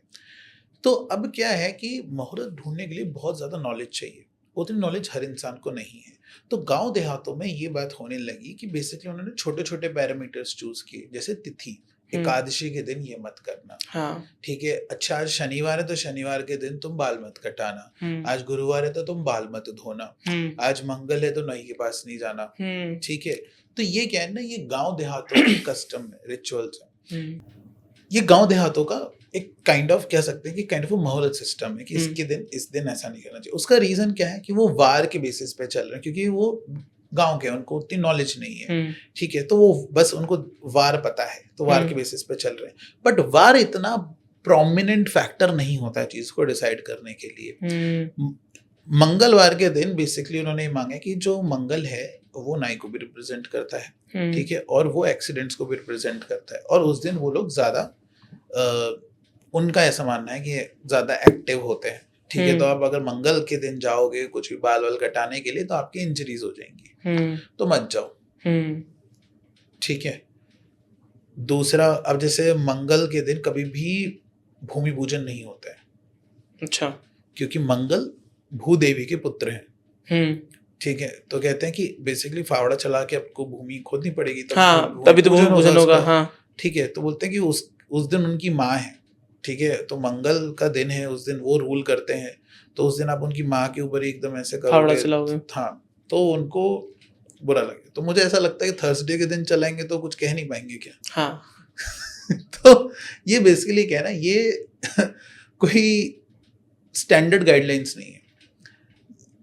तो अब क्या है कि मुहूर्त ढूंढने के लिए बहुत ज्यादा नॉलेज चाहिए, उतनी नॉलेज हर इंसान को नहीं है। तो गांव देहातों में ये बात होने लगी कि बेसिकली उन्होंने छोटे छोटे पैरामीटर्स चूज किए, जैसे तिथि, एकादशी के दिन ये मत करना, ठीक है, अच्छा आज शनिवार है तो शनिवार के दिन तुम बाल मत कटाना, आज गुरुवार है तो तुम बाल मत धोना, आज मंगल है तो नई के पास नहीं जाना, ठीक है। तो ये क्या है ना, ये गांव देहातों के कस्टम है, रिचुअल्स है। ये गांव देहातों का एक काइंड ऑफ कह सकते हैं कि काइंड ऑफ मुहूर्त सिस्टम है कि इसके दिन इस दिन ऐसा नहीं करना चाहिए। उसका रीजन क्या है कि वो वार के बेसिस पे चल रहे हैं, क्योंकि वो गांव के, उनको उतनी नॉलेज नहीं है, ठीक है, तो वो बस उनको वार पता है, तो वार के बेसिस पे चल रहे हैं। बट वार इतना प्रोमिनेंट फैक्टर नहीं होता है चीज को डिसाइड करने के लिए। मंगलवार के दिन बेसिकली उन्होंने मांगा कि जो मंगल है वो नाई को भी रिप्रेजेंट करता है, ठीक है, और वो एक्सीडेंट्स को भी रिप्रेजेंट करता है, और उस दिन वो लोग ज्यादा उनका ऐसा मानना है कि ज्यादा एक्टिव होते हैं, ठीक है। तो आप अगर मंगल के दिन जाओगे कुछ भी बाल वाल कटाने के लिए तो आपकी इंजरीज हो जाएंगी, तो मत जाओ, ठीक है। दूसरा, अब जैसे मंगल के दिन कभी भी भूमि पूजन नहीं होता है, अच्छा, क्योंकि मंगल भूदेवी के पुत्र हैं, ठीक है। तो कहते हैं कि बेसिकली फावड़ा चला के आपको भूमि खोदनी पड़ेगी, तभी तो भूमि पूजन होगा, ठीक है। तो बोलते हैं कि उस दिन उनकी माँ है, ठीक है, तो मंगल का दिन है, उस दिन वो रूल करते हैं, तो उस दिन आप उनकी माँ के ऊपर एकदम ऐसे करोगे, हाँ, तो उनको बुरा लगे। तो मुझे ऐसा लगता है कि थर्सडे के दिन चलाएंगे तो कुछ कह नहीं पाएंगे क्या? हाँ। तो ये बेसिकली क्या है ना, ये कोई स्टैंडर्ड गाइडलाइंस नहीं है,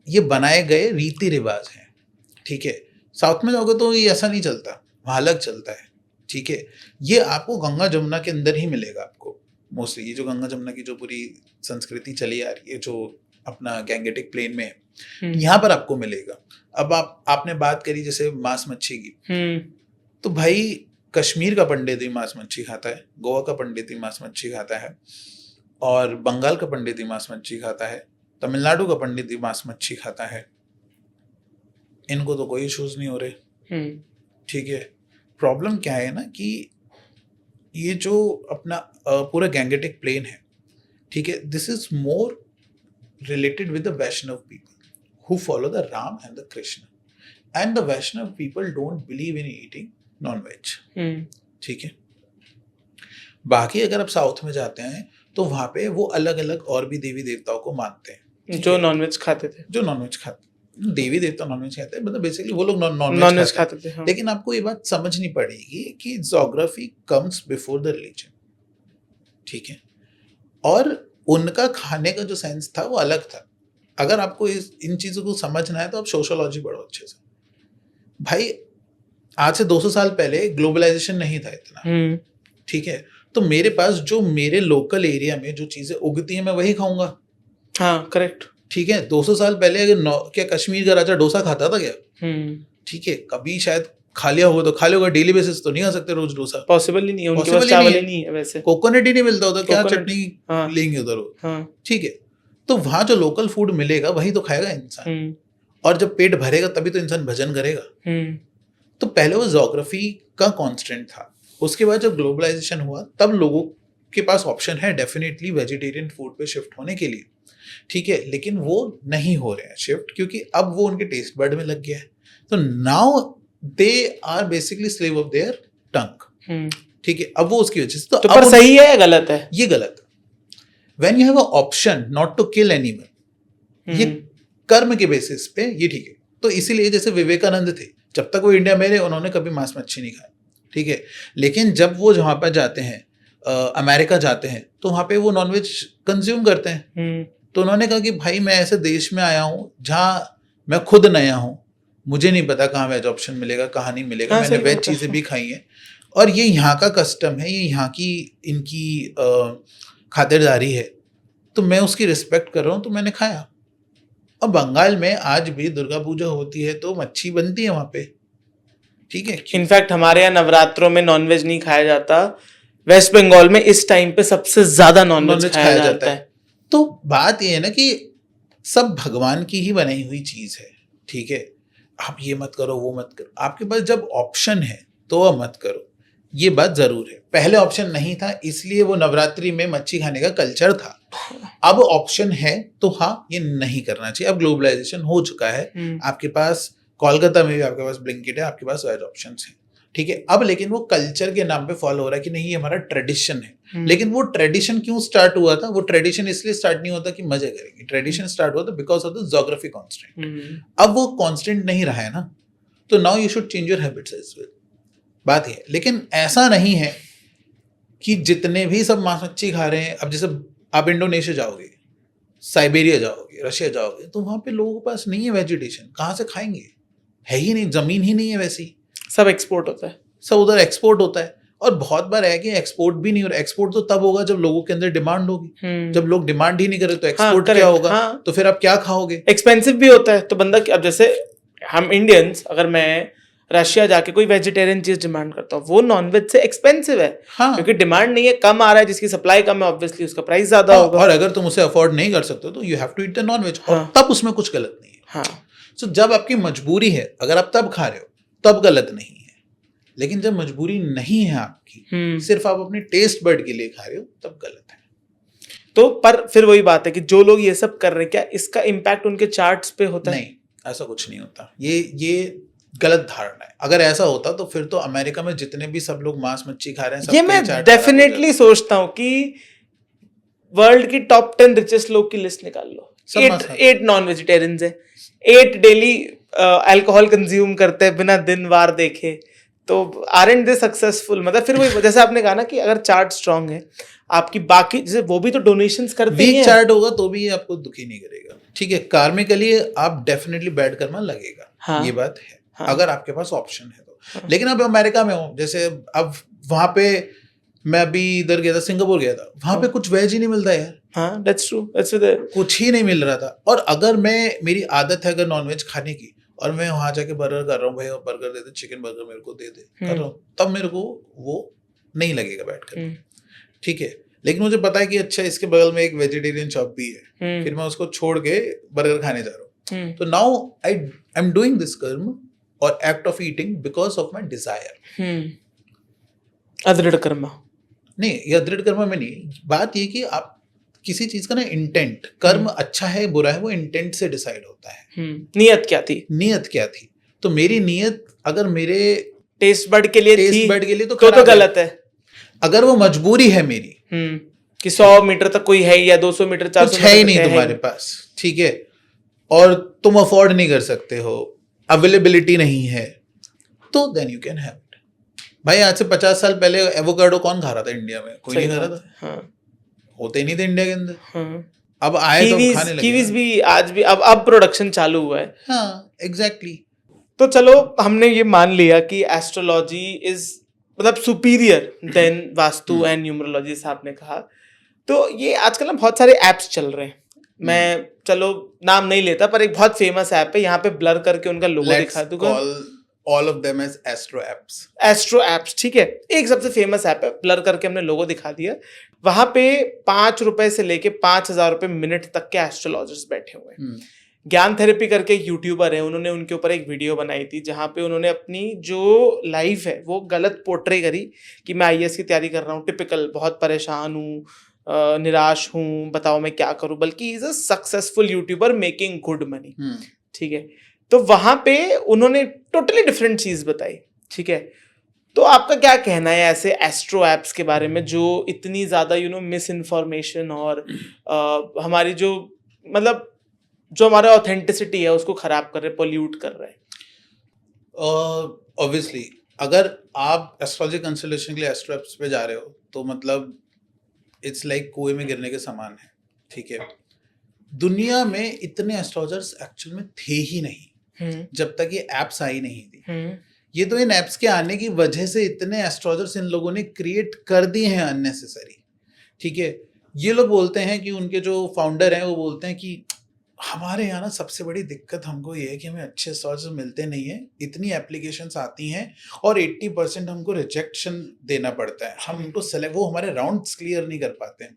ये बनाए गए रीति रिवाज हैं, ठीक है। साउथ में जाओगे तो ये ऐसा नहीं चलता, वहाँ अलग चलता है, ठीक है। ये आपको गंगा जमुना के अंदर ही मिलेगा आपको मोस्टली, ये जो गंगा जमुना की जो पूरी संस्कृति चली आ रही है, जो अपना गैंगेटिक प्लेन में है, यहाँ पर आपको मिलेगा। अब आपने बात करी जैसे मांस मच्छी की, तो भाई कश्मीर का पंडित भी मांस मच्छी खाता है, गोवा का पंडित भी मांस मच्छी खाता है, और बंगाल का पंडित भी मांस मच्छी खाता है, तमिलनाडु का पंडित भी मांस मच्छी खाता है। इनको तो कोई इश्यूज नहीं हो रहे, ठीक है। प्रॉब्लम क्या है ना कि ये जो अपना पूरा गैंगेटिक प्लेन है, ठीक है, this is more related with the Vaishnav people who follow the Ram and the Krishna, and the Vaishnav people don't believe in eating non veg, ठीक है। बाकी अगर आप साउथ में जाते हैं तो वहां पे वो अलग अलग और भी देवी देवताओं को मानते हैं, जो नॉनवेज खाते थे, जो नॉनवेज खाते, देवी देवता नॉनवेज खाते हैं, मतलब बेसिकली वो लोग नॉनवेज खाते थे, हाँ। लेकिन आपको ये बात समझनी पड़ेगी कि geography comes before the religion, ठीक है, और उनका खाने का जो सेंस था वो अलग था, अगर आपको इन चीज़ों को समझना है तो आप सोशोलॉजी पढ़ो अच्छे से। भाई आज से 200 साल पहले ग्लोबलाइजेशन नहीं था इतना, ठीक है, तो मेरे पास जो मेरे लोकल एरिया में जो चीज़ें उगती हैं मैं वही खाऊंगा। हाँ करेक्ट। ठीक है, 200 साल पहले अगर क्या कश्मीर का राजा डोसा खाता था क्या? ठीक है, कभी शायद खा लिया होगा तो खा लिया होगा, डेली बेसिस तो नहीं खा सकते रोज डोसा, पॉसिबल ही नहीं है, उनके Possible पास ही चावल नहीं ही है। नहीं है वैसे, कोकोनट ही नहीं मिलता उधर, क्या Coconut, चटनी हाँ। लेंगे उधर वो। हाँ। ठीक है, तो वहां जो लोकल फूड मिलेगा वही तो खाएगा इंसान, और जब पेट भरेगा तभी तो इंसान भजन करेगा। तो पहले वो ज्योग्राफी का कांस्टेंट था, उसके बाद जब ग्लोबलाइजेशन हुआ तब लोगों के पास ऑप्शन है डेफिनेटली वेजिटेरियन फूड पे शिफ्ट होने के लिए, ठीक है, लेकिन वो नहीं हो रहे हैं शिफ्ट क्योंकि अब वो उनके टेस्ट बड में लग गया है। तो now they are basically slave of their tongue, ठीक है, अब वो उसकी वजह से तो पर सही है या गलत है? ये गलत है। When you have a option not to kill animal, ये कर्म के बेसिस पे ये ठीक है। तो इसीलिए जैसे विवेकानंद थे, जब तक वो इंडिया में रहे उन्होंने कभी मांस मच्छी नहीं खाया, ठीक है, लेकिन जब वो जहाँ पर जाते हैं अमेरिका जाते हैं तो वहाँ पे वो नॉनवेज कंज्यूम करते हैं। तो उन्होंने कहा कि भाई मैं ऐसे देश में आया हूँ जहाँ मैं खुद नया हूँ, मुझे नहीं पता कहाँ वेज ऑप्शन मिलेगा कहाँ नहीं मिलेगा, हाँ, मैंने सही वेज बात है। चीज़ें भी खाई हैं और ये यहाँ का कस्टम है, ये यहाँ की इनकी खातिरदारी है, तो मैं उसकी रिस्पेक्ट कर रहा हूँ, तो मैंने खाया। और बंगाल में आज भी दुर्गा पूजा होती है तो मच्छी बनती है वहाँ पे, ठीक है। इनफैक्ट हमारे यहाँ नवरात्रों में नॉनवेज नहीं खाया जाता, वेस्ट बंगाल में इस टाइम पे सबसे ज्यादा नॉनवेज खाया जाता है। तो बात ये है ना कि सब भगवान की ही बनाई हुई चीज है, ठीक है, आप ये मत करो वो मत करो, आपके पास जब ऑप्शन है तो वह मत करो, ये बात जरूर है। पहले ऑप्शन नहीं था इसलिए वो नवरात्रि में मच्छी खाने का कल्चर था, अब ऑप्शन है तो हाँ ये नहीं करना चाहिए। अब ग्लोबलाइजेशन हो चुका है, आपके पास कोलकाता में भी आपके पास ब्लिंकिट है, आपके पास वेज ऑप्शंस हैं, ठीक है। अब लेकिन वो कल्चर के नाम पे फॉलो हो रहा है कि नहीं ये हमारा ट्रेडिशन है, लेकिन वो ट्रेडिशन क्यों स्टार्ट हुआ था? वो ट्रेडिशन इसलिए स्टार्ट नहीं होता कि मजे करेंगे, ट्रेडिशन स्टार्ट हुआ था because of the geography constant. अब वो कांस्टेंट नहीं रहा है ना, तो now you should change your habits as well, बात ये है। लेकिन ऐसा नहीं है कि जितने भी सब मांस मच्छी खा रहे हैं, अब जैसे आप इंडोनेशिया जाओगे, साइबेरिया जाओगे, रशिया जाओगे, तो वहां पे लोगों के पास नहीं है वेजिटेशन, कहाँ से खाएंगे? है ही नहीं, जमीन ही नहीं है वैसी, सब एक्सपोर्ट होता है, सब उधर एक्सपोर्ट होता है। और बहुत बार है कि एक्सपोर्ट भी नहीं हो रहा, एक्सपोर्ट तो तब होगा जब लोगों के अंदर डिमांड होगी, जब लोग डिमांड ही नहीं करे तो एक्सपोर्ट क्या होगा? हाँ। तो फिर आप क्या खाओगे? एक्सपेंसिव भी होता है, तो बंदा अब जैसे हम इंडियंस, अगर मैं रशिया जाके कोई वेजिटेरियन चीज डिमांड करता हूँ, वो नॉनवेज से एक्सपेंसिव है, हाँ, क्योंकि डिमांड नहीं है, कम आ रहा है, जिसकी सप्लाई कम है, ऑब्वियसली उसका प्राइस ज्यादा होगा। और अगर तुम उसे अफोर्ड नहीं कर सकते तो you have to eat the non veg, और तब उसमें कुछ गलत नहीं है। हाँ, सो जब आपकी मजबूरी है, अगर आप तब खा रहे हो तब गलत नहीं है, लेकिन जब मजबूरी नहीं है आपकी, सिर्फ आप अपने टेस्ट बर्ड के लिए खा रहे हो, तब गलत है। तो पर फिर वही बात है कि जो लोग ये सब कर रहे हैं, क्या इसका इम्पैक्ट उनके चार्ट्स पे होता है? नहीं, ऐसा कुछ नहीं होता, ये गलत धारणा है। अगर ऐसा होता तो फिर तो अमेरिका में जितने भी सब लोग मांस मच्छी खा रहे हैं, ये मैं डेफिनेटली सोचता हूँ कि वर्ल्ड की टॉप 10 रिचेस्ट लोग की लिस्ट निकाल लो, 8 नॉन वेजिटेरियंस है, 8 डेली अल्कोहल कंज्यूम करते हैं बिना दिन वार देखे, तो आरएंट दे सक्सेसफुल? मतलब फिर वही जैसे आपने कहा ना कि अगर चार्ट स्ट्रांग है आपकी, बाकी जैसे वो भी तो डोनेशंस करते हैं, वीक चार्ट होगा तो भी आपको दुखी नहीं करेगा, ठीक है, कार्मिकली आप डेफिनेटली बैड कर्मा लगेगा। हाँ, ये बात है। हाँ, अगर आपके पास ऑप्शन है तो। हाँ, लेकिन अब अमेरिका में हो, जैसे अब वहां पे मैं अभी इधर गया था, सिंगापुर गया था, वहां पे कुछ वेज ही नहीं मिलता यार। हाँ, that's true, that's true, कुछ ही नहीं मिल रहा था। और अगर मेरी आदत है अगर नॉनवेज खाने की, और मैं वहां जाके बर्गर कर रहा हूँ, भाई बर्गर दे दे, चिकन बर्गर मेरे को दे दे, कर रहा हूँ, तब मेरे को वो नहीं लगेगा बैठ कर, ठीक है। लेकिन मुझे पता है कि अच्छा इसके बगल में एक वेजिटेरियन शॉप भी है, फिर मैं उसको छोड़ के बर्गर खाने जा रहा हूँ, तो now I am doing this karma और act of eating because of my desire. अदृढ़ कर्मा नहीं, ये अदृढ़ कर्मा में नहीं, बात ये कि आप किसी चीज का ना इंटेंट, कर्म अच्छा है बुरा है वो इंटेंट से डिसाइड होता है। नियत क्या थी? नियत क्या थी? तो मेरी नियत अगर मेरे टेस्ट बर्ड के लिए थी तो गलत है। अगर वो मजबूरी है मेरी कि 100 मीटर तक कोई है या 200 मीटर 400 मीटर है ही नहीं तुम्हारे पास, ठीक है, और तुम अफोर्ड नहीं कर सकते हो, अवेलेबिलिटी नहीं है, तो then you can have it. भाई आज से 50 साल पहले एवोकाडो कौन खा रहा था इंडिया में? कोई नहीं खा रहा था। हाँ, होते नहीं थे इंडिया के अंदर। अब आए तो कीवीज खाने लगे कीवीज ना। भी आज भी अब प्रोडक्शन चालू हुआ है। हाँ एग्जैक्टली। तो चलो हमने ये मान लिया कि एस्ट्रोलॉजी इज मतलब superior than vastu and numerology, जैसा आपने कहा। तो ये आजकल ना बहुत सारे एप्स चल रहे हैं, मैं चलो नाम नहीं लेता, पर एक बहुत फेमस ऐप है, यहाँ पे ब्लर करके उनका लोगो दिखा दूंगा। All of them as astro apps. Astro apps, ठीक है, एक सबसे फेमस ऐप है, ब्लर करके हमने लोगो दिखा दिया। वहां पे 5 रुपए से लेके 5,000 रुपए मिनट तक के एस्ट्रोलॉजर्स बैठे हुए हैं। ज्ञान थेरेपी करके एक यूट्यूबर है, उन्होंने उनके ऊपर एक वीडियो बनाई थी जहां पे उन्होंने अपनी जो लाइफ है वो गलत पोर्ट्रे करी कि मैं आईएएस की तैयारी कर रहा हूँ, टिपिकल, बहुत परेशान हूँ, निराश हूँ, बताओ मैं क्या करूँ, बल्कि is a successful YouTuber making good money. ठीक है, तो वहां पे उन्होंने टोटली डिफरेंट चीज बताई। ठीक है, तो आपका क्या कहना है ऐसे एस्ट्रो एप्स के बारे में जो इतनी ज्यादा मिस इन्फॉर्मेशन और हमारी जो मतलब जो हमारा ऑथेंटिसिटी है उसको खराब कर रहे, पोल्यूट कर रहे हैं? ऑब्वियसली अगर आप एस्ट्रोलॉजी कंसल्टेशन के लिए एस्ट्रो एप्स पे जा रहे हो तो मतलब इट्स लाइक कुएं में गिरने के समान है। ठीक है, दुनिया में इतने एस्ट्रोलॉजर्स एक्चुअल में थे ही नहीं जब तक ये एप्स आई नहीं थी। ये तो इन एप्स के आने की वजह से इतने एस्ट्रोलॉजर्स इन लोगों ने क्रिएट कर दिए हैं अननेसेसरी। ठीक है, ये लोग बोलते हैं कि उनके जो फाउंडर हैं वो बोलते हैं कि हमारे यहाँ ना सबसे बड़ी दिक्कत हमको ये है कि हमें अच्छे एस्ट्रोलॉजर मिलते नहीं है, इतनी एप्लीकेशंस आती हैं और 80% हमको रिजेक्शन देना पड़ता है, हम उनको सेलेक्ट, वो हमारे राउंड्स क्लियर नहीं कर पाते हैं।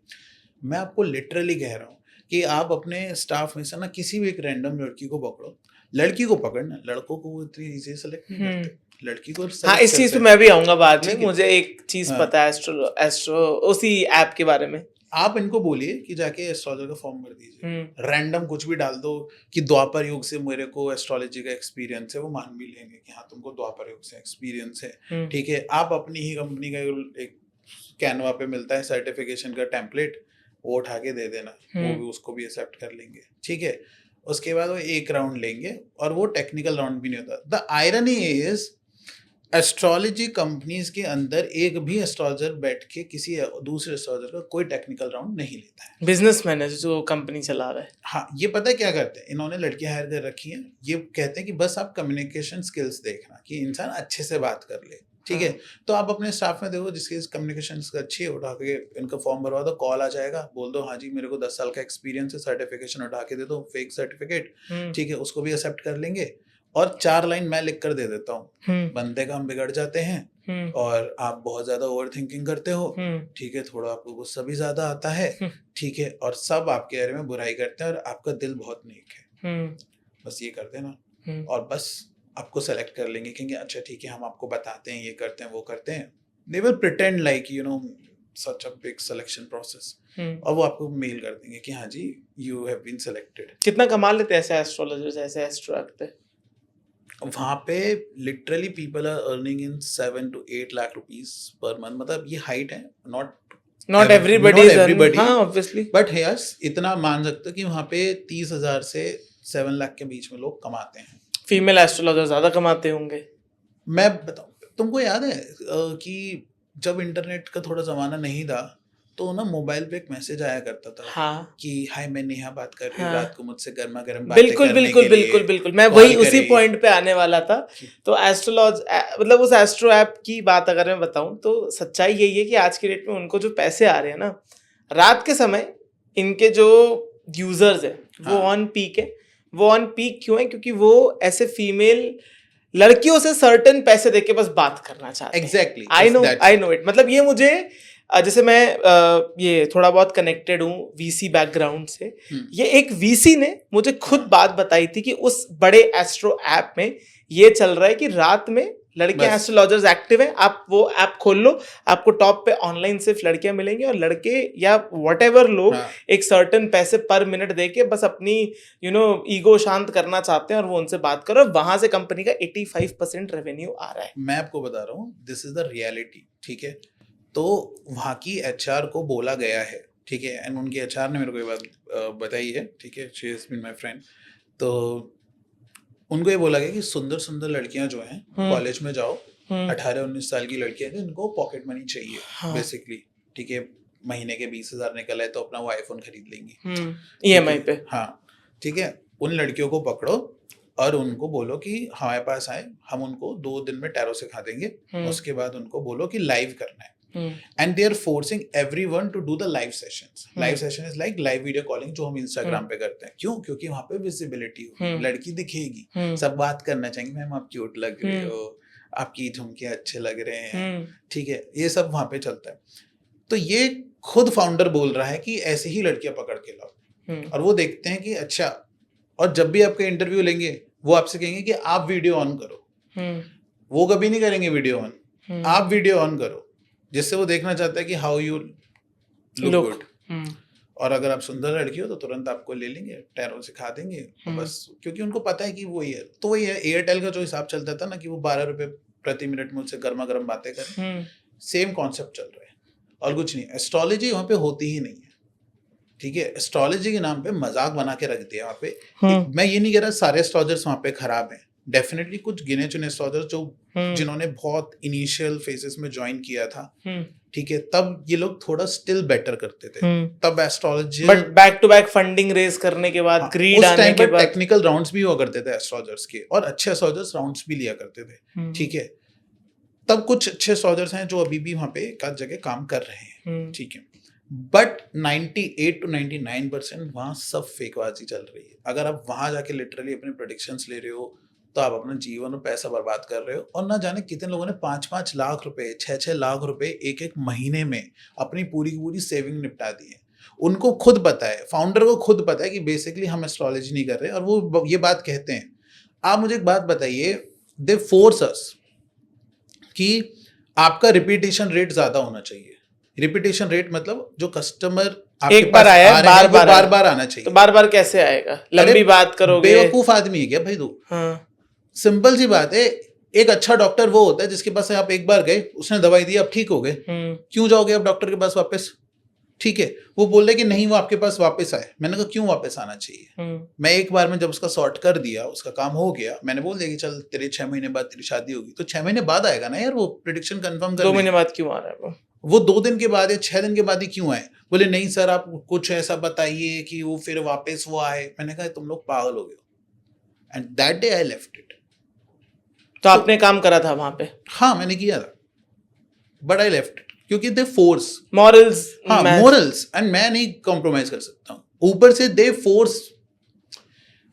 मैं आपको लिटरली कह रहा हूँ कि आप अपने स्टाफ में से ना किसी भी एक रैंडम लड़की को पकड़ो, लड़की को पकड़ना, लड़कों को इतनी इजी सेलेक्ट नहीं करते, लड़की को हाँ, इस चीज पे मैं भी आऊंगा बाद में। ठीक है। मुझे एक चीज पता है एस्ट्रो उसी ऐप के बारे में। आप इनको बोलिए कि जाके एस्ट्रोलॉजर का फॉर्म भर दीजिए, रैंडम कुछ भी डाल दो कि द्वापर युग से मेरे को एस्ट्रोलॉजी का एक्सपीरियंस है, वो मान भी लेंगे कि हाँ तुमको द्वापर युग से एक्सपीरियंस है। ठीक है, आप अपनी ही कंपनी का एक कैनवा पे मिलता है सर्टिफिकेशन का टेम्पलेट, वो उठा के दे देना, वो भी उसको भी एक्सेप्ट कर लेंगे। ठीक है, उसके बाद वो एक राउंड लेंगे और वो टेक्निकल राउंड भी नहीं होता। The irony is astrology companies के अंदर एक भी एस्ट्रोलॉजर बैठ के किसी दूसरे एस्ट्रोलॉजर का कोई टेक्निकल राउंड नहीं लेता है। बिजनेसमैन है जो कंपनी चला रहा है। हाँ, ये पता है क्या करते हैं, इन्होंने लड़कियां हायर कर रखी हैं, ये कहते हैं कि बस आप कम्युनिकेशन स्किल्स देखना कि इंसान अच्छे से बात कर ले। ठीक है, तो आप अपने स्टाफ में देखो जिसकी कम्युनिकेशन अच्छी है, उठा के इनका फॉर्म भरवा दो, कॉल आ जाएगा, बोल दो हाँ जी मेरे को 10 साल का एक्सपीरियंस है, सर्टिफिकेशन उठा के दे दो, फेक सर्टिफिकेट। ठीक है, उसको भी एक्सेप्ट कर लेंगे और 4 लाइन मैं लिख कर दे देता हूँ, बंदे काम बिगड़ जाते हैं और आप बहुत ज्यादा ओवर थिंकिंग करते हो। ठीक है, थोड़ा आपको गुस्सा भी ज्यादा आता है। ठीक है, और सब आपके बारे में बुराई करते हैं और आपका दिल बहुत नेक है, बस ये कर देना और बस आपको सेलेक्ट कर लेंगे, कहेंगे अच्छा ठीक है हम आपको बताते हैं, ये करते हैं वो करते हैं। They will pretend like such a big selection process, और वो आपको मेल कर देंगे कि हाँ जी यू हैव बीन सिलेक्टेड। कितना कमा लेते हैं ऐसे एस्ट्रोलॉजर्स ऐसे एस्ट्रो ऐप पे? वहाँ पे literally people are earning in 7 to 8 lakh rupees per month. मतलब ये हाइट है, नॉट एवरीबॉडी, हाँ ऑब्वियसली, बट यस इतना मान सकते हो कि वहाँ पे 30,000 से 7 लाख के बीच में लोग कमाते हैं। फीमेल एस्ट्रोलॉजर ज्यादा कमाते होंगे। मैं बताऊँ, तुमको याद है कि जब इंटरनेट का थोड़ा जमाना नहीं था तो ना मोबाइल पे एक मैसेज आया करता था, हाँ, कि हाय मैं नेहा बात कर रही हूँ, हाँ, रात को मुझसे गर्मा गर्म बातें बिल्कुल करने बिल्कुल के बिल्कुल लिए बिल्कुल मैं वही उसी पॉइंट पे आने वाला था। तो मतलब उस एस्ट्रो ऐप की बात अगर मैं बताऊं तो सच्चाई यही है कि आज की डेट में उनको जो पैसे आ रहे हैं ना, रात के समय इनके जो यूजर्स है वो ऑन पीक है। वो ऑन पीक क्यों है? क्योंकि वो ऐसे फीमेल लड़कियों से सर्टेन पैसे देके बस बात करना चाहते हैं। Exactly, I know it. मतलब ये मुझे जैसे मैं ये थोड़ा बहुत कनेक्टेड हूँ वीसी बैकग्राउंड से, ये एक वीसी ने मुझे खुद बात बताई थी कि उस बड़े एस्ट्रो ऐप में ये चल रहा है कि रात में लड़के एस्ट्रोलॉजर्स एक्टिव हैं, आप वो ऐप खोल लो, आपको टॉप पे ऑनलाइन सिर्फ लड़कियां मिलेंगी और लड़के या व्हाटएवर लोग एक सर्टेन पैसे पर मिनट देके बस अपनी ईगो शांत करना चाहते हैं और वो उनसे बात करो, वहां से कंपनी का 85% रेवेन्यू आ रहा है। मैं आपको बता रहा हूँ, दिस इज द रियलिटी। ठीक है, तो वहाँ की एचआर को बोला गया है, ठीक है, एंड उनकी एचआर ने मेरे को ये बात बताई है, ठीक है, she has been my friend. तो उनको ये बोला गया कि सुंदर सुंदर लड़कियां जो हैं कॉलेज में जाओ, 18-19 साल की लड़कियां हैं, इनको पॉकेट मनी चाहिए बेसिकली। ठीक है, महीने के 20,000 निकल आए तो अपना वो आईफोन खरीद लेंगी EMI पे। हाँ ठीक है, उन लड़कियों को पकड़ो और उनको बोलो कि हमारे पास आए, हम उनको 2 दिन में टैरो सिखा देंगे, उसके बाद उनको बोलो कि लाइव करना है। And they are forcing everyone to do the live sessions. Live session is like live video calling जो हम इंस्टाग्राम पे करते हैं। क्यों? क्योंकि वहां पे विजिबिलिटी होगी, लड़की दिखेगी, सब बात करना चाहेंगे, मैम आप क्यूट लग रहे हो, आपकी झुमके अच्छे लग रहे हैं, ठीक है, ये सब वहां पे चलता है। तो ये खुद फाउंडर बोल रहा है कि ऐसे ही लड़कियां पकड़ के लाओ, और वो देखते हैं कि अच्छा, और जब भी आपका इंटरव्यू लेंगे वो आपसे कहेंगे कि आप वीडियो ऑन करो। वो कभी नहीं करेंगे वीडियो ऑन, आप वीडियो ऑन करो, जिससे वो देखना चाहता है कि हाउ यू लुक गुड। और अगर आप सुंदर लड़की हो तो तुरंत आपको ले लेंगे, टैरो सिखा देंगे, बस, क्योंकि उनको पता है कि वही है। तो वही है, एयरटेल का जो हिसाब चलता था ना कि वो 12 रुपए प्रति मिनट मुझसे गर्मा गर्म बातें करें, सेम कॉन्सेप्ट चल रहा है और कुछ नहीं। एस्ट्रोलॉजी वहाँ पे होती ही नहीं है, ठीक है। एस्ट्रोलॉजी के नाम पे मजाक बना के रख दिया वहाँ पे। मैं ये नहीं कह रहा सारे एस्ट्रोलॉजर्स वहाँ पे खराब हैं, डेफिनेटली कुछ गिने चुने एस्ट्रोलॉजर्स जो जिन्होंने बहुत इनिशियल फेजेस में ज्वाइन किया था, ठीक है, तब ये लोग थोड़ा स्टिल बेटर करते थे, तब astrology, but back to back funding raise करने के बाद, ग्रीड आने के बाद टेक्निकल राउंड्स भी हुआ करते थे एस्ट्रोलॉजर्स के, और अच्छे एस्ट्रोलॉजर्स राउंड्स भी लिया करते थे, ठीक है। तब कुछ अच्छे एस्ट्रोलॉजर्स हैं जो अभी भी वहाँ पे एक आध जगह काम कर रहे हैं, ठीक है, बट 98 to 99% वहाँ सब फेकबाजी चल रही है। अगर आप वहाँ जाके लिटरली अपने प्रेडिक्शंस ले रहे हो तो आप अपना जीवन और पैसा बर्बाद कर रहे हो। और ना जाने कितने लोगों ने 5-5 लाख रुपए, 6-6 लाख रुपए एक महीने में अपनी पूरी की पूरी सेविंग निपटा दी है। उनको खुद पता है, फाउंडर को खुद पता है कि बेसिकली हम एस्ट्रोलॉजी नहीं कर रहे, और वो ये बात कहते हैं। आप मुझे एक बात बताइए, दे फोर्स अस कि आपका रिपीटेशन रेट ज्यादा होना चाहिए। रिपीटेशन रेट मतलब जो कस्टमर एक बार आया बार बार आना चाहिए। तो बार बार कैसे आएगा? लंबी बात करोगे? बेवकूफ आदमी है क्या भाई तू? सिंपल सी बात है, एक अच्छा डॉक्टर वो होता है जिसके पास आप एक बार गए, उसने दवाई दी, आप ठीक हो गए, क्यों जाओगे आप डॉक्टर के पास वापस? ठीक है, वो बोल रहे कि नहीं वो आपके पास वापस आए। मैंने कहा क्यों वापस आना चाहिए? मैं एक बार में जब उसका सॉर्ट कर दिया, उसका काम हो गया, मैंने बोल दिया कि चल तेरे 6 महीने बाद तेरी शादी होगी, तो 6 महीने बाद आएगा ना यार, वो प्रेडिक्शन कंफर्म कर 2 महीने बाद क्यों आ रहा है वो 2 दिन के बाद या 6 दिन के बाद ही क्यों आए? बोले नहीं सर आप कुछ ऐसा बताइए कि वो फिर वापस वो आए। मैंने कहा तुम लोग पागल हो गए। And that day I left it. तो आपने काम करा था वहां पे? हाँ मैंने किया था, बट आई लेफ्ट इट क्योंकि दे फोर्स मॉरल्स। हाँ मॉरल्स, एंड मैं नहीं कॉम्प्रोमाइज कर सकता हूँ। ऊपर से दे फोर्स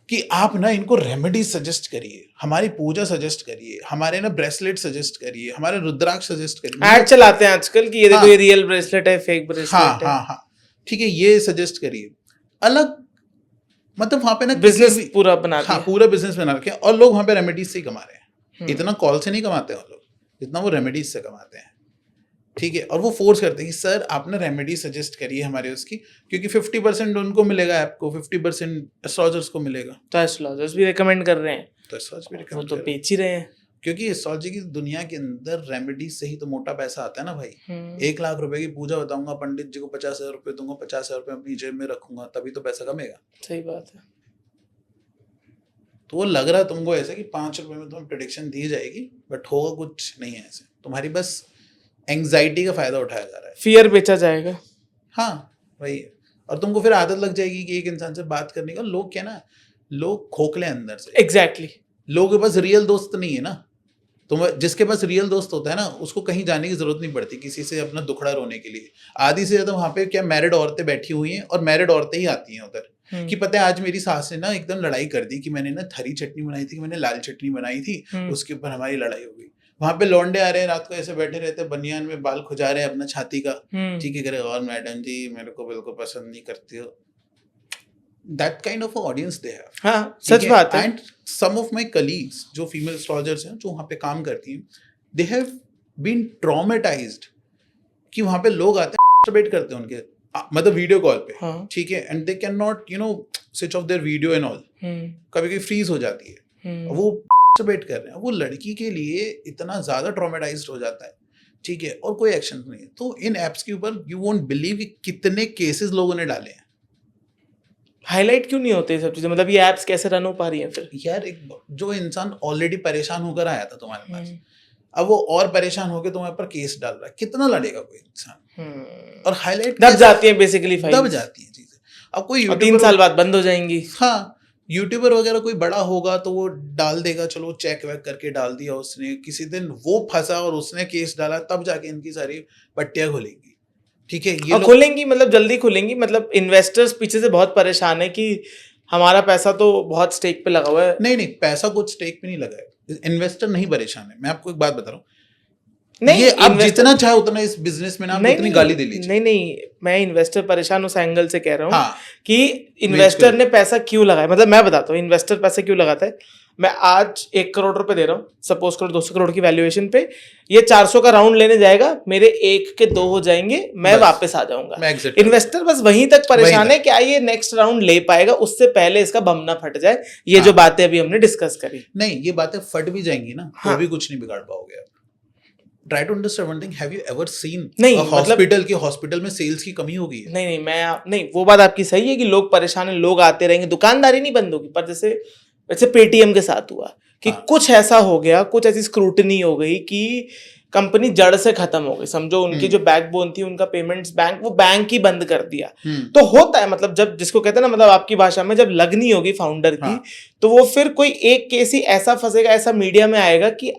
कि आप ना इनको रेमेडी सजेस्ट करिए, हमारी पूजा सजेस्ट करिए, हमारे ना ब्रेसलेट सजेस्ट करिए, हमारे रुद्राक्ष सजेस्ट करिए। ऐड चलाते हैं आजकल कि ये देखो ये रियल ब्रेसलेट है, फेक ब्रेसलेट है। हाँ ठीक है, ये सजेस्ट करिए। अलग मतलब वहां पे ना बिजनेस पूरा बना दिया। हाँ पूरा बिजनेस बना रखे हैं, और लोग वहां पे रेमेडीज से ही कमा रहे हैं। इतना कॉल से नहीं कमाते हैं लोग, जितना वो रेमेडीज से कमाते हैं, ठीक है। और वो फोर्स करते हैं कि सर आपने रेमेडी सजेस्ट करिए हमारे उसकी, क्योंकि 50% उनको मिलेगा, आपको 50% एस्ट्रोलॉजर्स को मिलेगा। तो एस्ट्रोलॉजर्स भी रेकमेंड कर रहे हैं, तो एस्ट्रोलॉजर्स भी वो रेकमेंड तो बेच ही रहे हैं, क्योंकि एस्ट्रोलॉजी की दुनिया के अंदर रेमेडीज से ही तो मोटा पैसा आता है ना भाई। 1 लाख रुपए की पूजा बताऊंगा, पंडित जी को 50,000 रुपए दूंगा, 50,000 रुपए अपनी जेब में रखूंगा, तभी तो पैसा कमेगा। सही बात है। तो वो लग रहा है तुमको ऐसे कि 5 रुपए में तुम्हें प्रेडिक्शन दी जाएगी, बट होगा कुछ नहीं है ऐसे। तुम्हारी बस एंग्जाइटी का फायदा उठाया जा रहा है, फियर बेचा जाएगा। हाँ वही है। और तुमको फिर आदत लग जाएगी कि एक इंसान से बात करने का। लोग क्या ना, लोग खोखले अंदर से। एग्जैक्टली। लोगों के पास रियल दोस्त नहीं है ना। तुम जिसके पास रियल दोस्त होता है ना, उसको कहीं जाने की जरूरत नहीं पड़ती किसी से अपना दुखड़ा रोने के लिए। आधी से ज्यादा वहां पे क्या मैरिड औरतें बैठी हुई हैं, और मैरिड औरतें ही आती हैं उधर कि पता है आज मेरी सास ने ना एकदम लड़ाई कर दी कि मैंने ना हरी चटनी बनाई थी कि मैंने लाल चटनी बनाई थी, उसके ऊपर हमारी लड़ाई हो गई। वहां पे लौंडे आ रहे हैं रात को, ऐसे बैठे रहते हैं बनियान में, बाल खुजा रहे हैं अपना छाती का, ठीक है, करे और मैडम जी मेरे को बिल्कुल पसंद नहीं करती हो। That kind of audience they have. हाँ सच बात है। And some of my colleagues जो फीमेल एस्ट्रोलॉजर्स हैं जो वहाँ पे काम करती हैं, दे हैव बीन ट्रॉमेटाइज्ड कि वहाँ पे लोग आते हैं, मास्टरबेट करते हैं उनके मतलब वीडियो कॉल पे, ठीक है, and they can not switch of their video and all. कभी कभी फ्रीज हो जाती है, वो मास्टरबेट कर रहे हैं। वो लड़की के लिए इतना ज्यादा ट्रॉमेटाइज्ड हो जाता है, ठीक है, और कोई एक्शन नहीं है। तो इन एप्स के ऊपर यू वोंट बिलीव कि कितने केसेस लोगों ने डाले हैं। हाईलाइट क्यों नहीं होते सब चीजें? मतलब ये एप्स कैसे रन हो पा रही हैं फिर? यार एक जो इंसान ऑलरेडी परेशान होकर आया था तुम्हारे पास, अब वो और परेशान होकर तुम्हारे पर केस डाल रहा है, कितना लड़ेगा कोई इंसान? और हाईलाइट दब जाती है बेसिकली, दब जाती है चीजें। अब कोई और 3 साल बाद बंद हो जाएंगी। हाँ, यूट्यूबर वगैरह कोई बड़ा होगा तो वो डाल देगा, चलो चेक वेक करके डाल दिया उसने, किसी दिन वो फंसा और उसने केस डाला, तब जाके इनकी सारी पट्टियां खुलेंगी। ठीक है, ये खुलेंगी, मतलब जल्दी खुलेंगी। मतलब इन्वेस्टर्स पीछे से बहुत परेशान है कि हमारा पैसा तो बहुत स्टेक पे लगा हुआ है। नहीं, पैसा कुछ स्टेक पे नहीं लगा है, इन्वेस्टर नहीं परेशान है। मैं आपको एक बात बता रहा हूँ, नहीं, ये आप जितना चाहे उतना इस बिजनेस में ना आप उतनी गाली दे लीजिए। नहीं, मैं इन्वेस्टर परेशान उस एंगल से कह रहा हूँ। हाँ, कि इन्वेस्टर ने पैसा क्यों लगाया। मतलब मैं बताता हूँ इन्वेस्टर पैसा क्यों लगाता है। मैं आज 1 करोड़ रुपए दे रहा हूँ, सपोज करो 200 करोड़ की वैल्यूएशन पे, ये 400 का राउंड लेने जाएगा, मेरे 1 के 2 हो जाएंगे, मैं वापस आ जाऊंगा। इन्वेस्टर बस वहीं तक परेशान है क्या ये नेक्स्ट राउंड ले पाएगा, उससे पहले इसका बम ना फट जाए। ये जो बातें अभी हमने डिस्कस करी, नहीं, ये बातें फट भी जाएंगी ना तो भी कुछ नहीं बिगाड़ पाओगे आप। Try to understand one thing. Have you ever seen a hospital की हॉस्पिटल में सेल्स की कमी होगी? नहीं, वो बात आपकी सही है कि लोग परेशान हैं, लोग आते रहेंगे, दुकानदारी नहीं बंद होगी। पर जैसे पेटीएम के साथ हुआ कि कुछ ऐसा हो गया, कुछ ऐसी स्क्रूटनी हो गई कि कंपनी जड़ से खत्म हो गई। समझो उनकी जो बैकबोन थी, उनका पेमेंट्स बैंक, वो बैंक ही बंद कर दिया। तो होता है, मतलब जब जिसको कहते हैं ना, मतलब आपकी भाषा में जब लगनी होगी फाउंडर की, तो वो फिर कोई एक केस ही ऐसा फंसेगा, ऐसा मीडिया में आएगा कि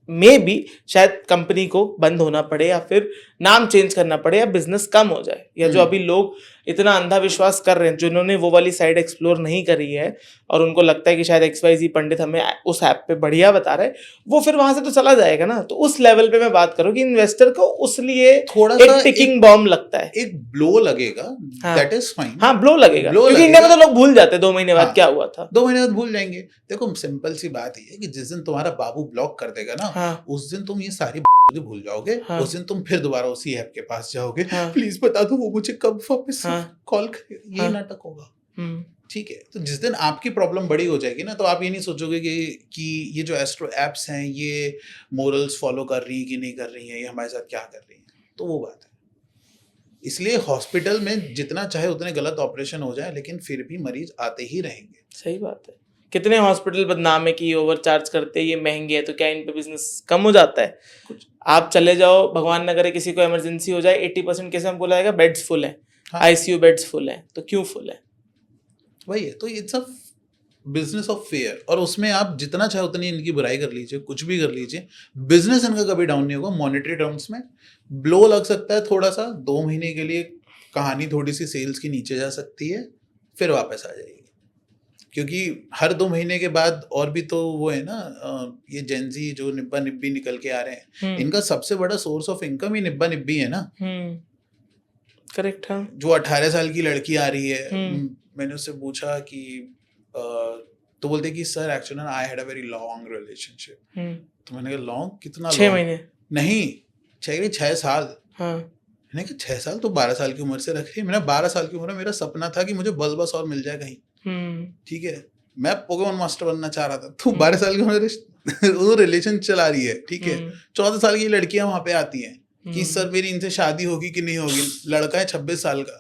मे बी शायद कंपनी को बंद होना पड़े, या फिर नाम चेंज करना पड़े, या बिजनेस कम हो जाए। या जो अभी लोग इतना अंधा विश्वास कर रहे हैं, जिन्होंने वो वाली साइड एक्सप्लोर नहीं करी है और उनको लगता है कि शायद XYZ पंडित हमें उस ऐप पे बढ़िया बता रहे, वो फिर वहां से तो चला जाएगा ना। तो उस लेवल पे मैं बात करूं कि इन्वेस्टर को उस लिए थोड़ा सा टिकिंग बॉम्ब लगता है, एक ब्लो लगेगा, दैट इज फाइन। हाँ, ब्लो लगेगा, क्योंकि इंडिया में तो लोग भूल जाते हैं 2 महीने बाद क्या हुआ था। 2 महीने बाद भूल जाएंगे। देखो सिंपल सी बात ये है कि जिस दिन तुम्हारा बाबू ब्लॉक कर देगा ना, उस दिन तुम ये सारी भूल जाओगे। उस दिन तुम फिर दोबारा उसी ऐप के पास जाओगे, प्लीज बता दो वो मुझे कब वापस कॉल करे, ये नाटक होगा। ठीक है, तो जिस दिन आपकी प्रॉब्लम बड़ी हो जाएगी ना, तो आप ये नहीं सोचोगे कि ये जो एस्ट्रो एप्स हैं ये मोरल्स फॉलो कर रही है कि नहीं कर रही हैं, ये हमारे साथ क्या कर रही हैं। तो वो बात है। इसलिए हॉस्पिटल में जितना चाहे उतने गलत ऑपरेशन हो जाए, लेकिन फिर भी मरीज आते ही रहेंगे। सही बात है। कितने हॉस्पिटल बदनाम है कि ओवरचार्ज करते हैं, ये महंगे है, तो क्या इन पे बिजनेस कम हो जाता है? कुछ आप चले जाओ, भगवान न करे किसी को इमरजेंसी हो जाए, 80% केस में बोला जाएगा बेड्स फुल है, ICU बेड्स फुल है। तो क्यों फुल है? वही है। तो it's a business of fair, और उसमें आप जितना चाहे उतनी इनकी बुराई कर लीजिए, कुछ भी कर लीजिए, बिजनेस इनका कभी डाउन नहीं होगा। मॉनेटरी टर्म्स में ब्लो लग सकता है थोड़ा सा, 2 महीने के लिए कहानी थोड़ी सी सेल्स की नीचे जा सकती है, फिर वापस आ जाएगी। क्योंकि हर 2 महीने के बाद और भी तो वो है ना, ये जेंजी जो निब्बा निब्बी निकल के आ रहे हैं, इनका सबसे बड़ा सोर्स ऑफ इनकम ही निब्बा निब्बी है ना। करेक्ट। हाँ, जो 18 साल की लड़की आ रही है, मैंने उससे पूछा कि तो बोलते कि sir actually I had a very long relationship. तो मैंने कहा लॉन्ग कितना? 6 महीने नहीं, 6 साल। मैंने कहा 6 साल तो 12 साल की उम्र से रख रही है। मैंने 12 साल की उम्र में मेरा सपना था कि मुझे बस और मिल जाए कहीं। ठीक है, मैं पोकेमॉन मास्टर बनना चाह रहा था, तो 12 साल की उम्र वो रिलेशन चला रही है। ठीक है, 14 साल की लड़कियां वहां पे आती हैं कि सर मेरी इनसे शादी होगी कि नहीं होगी। लड़का है 26 साल का।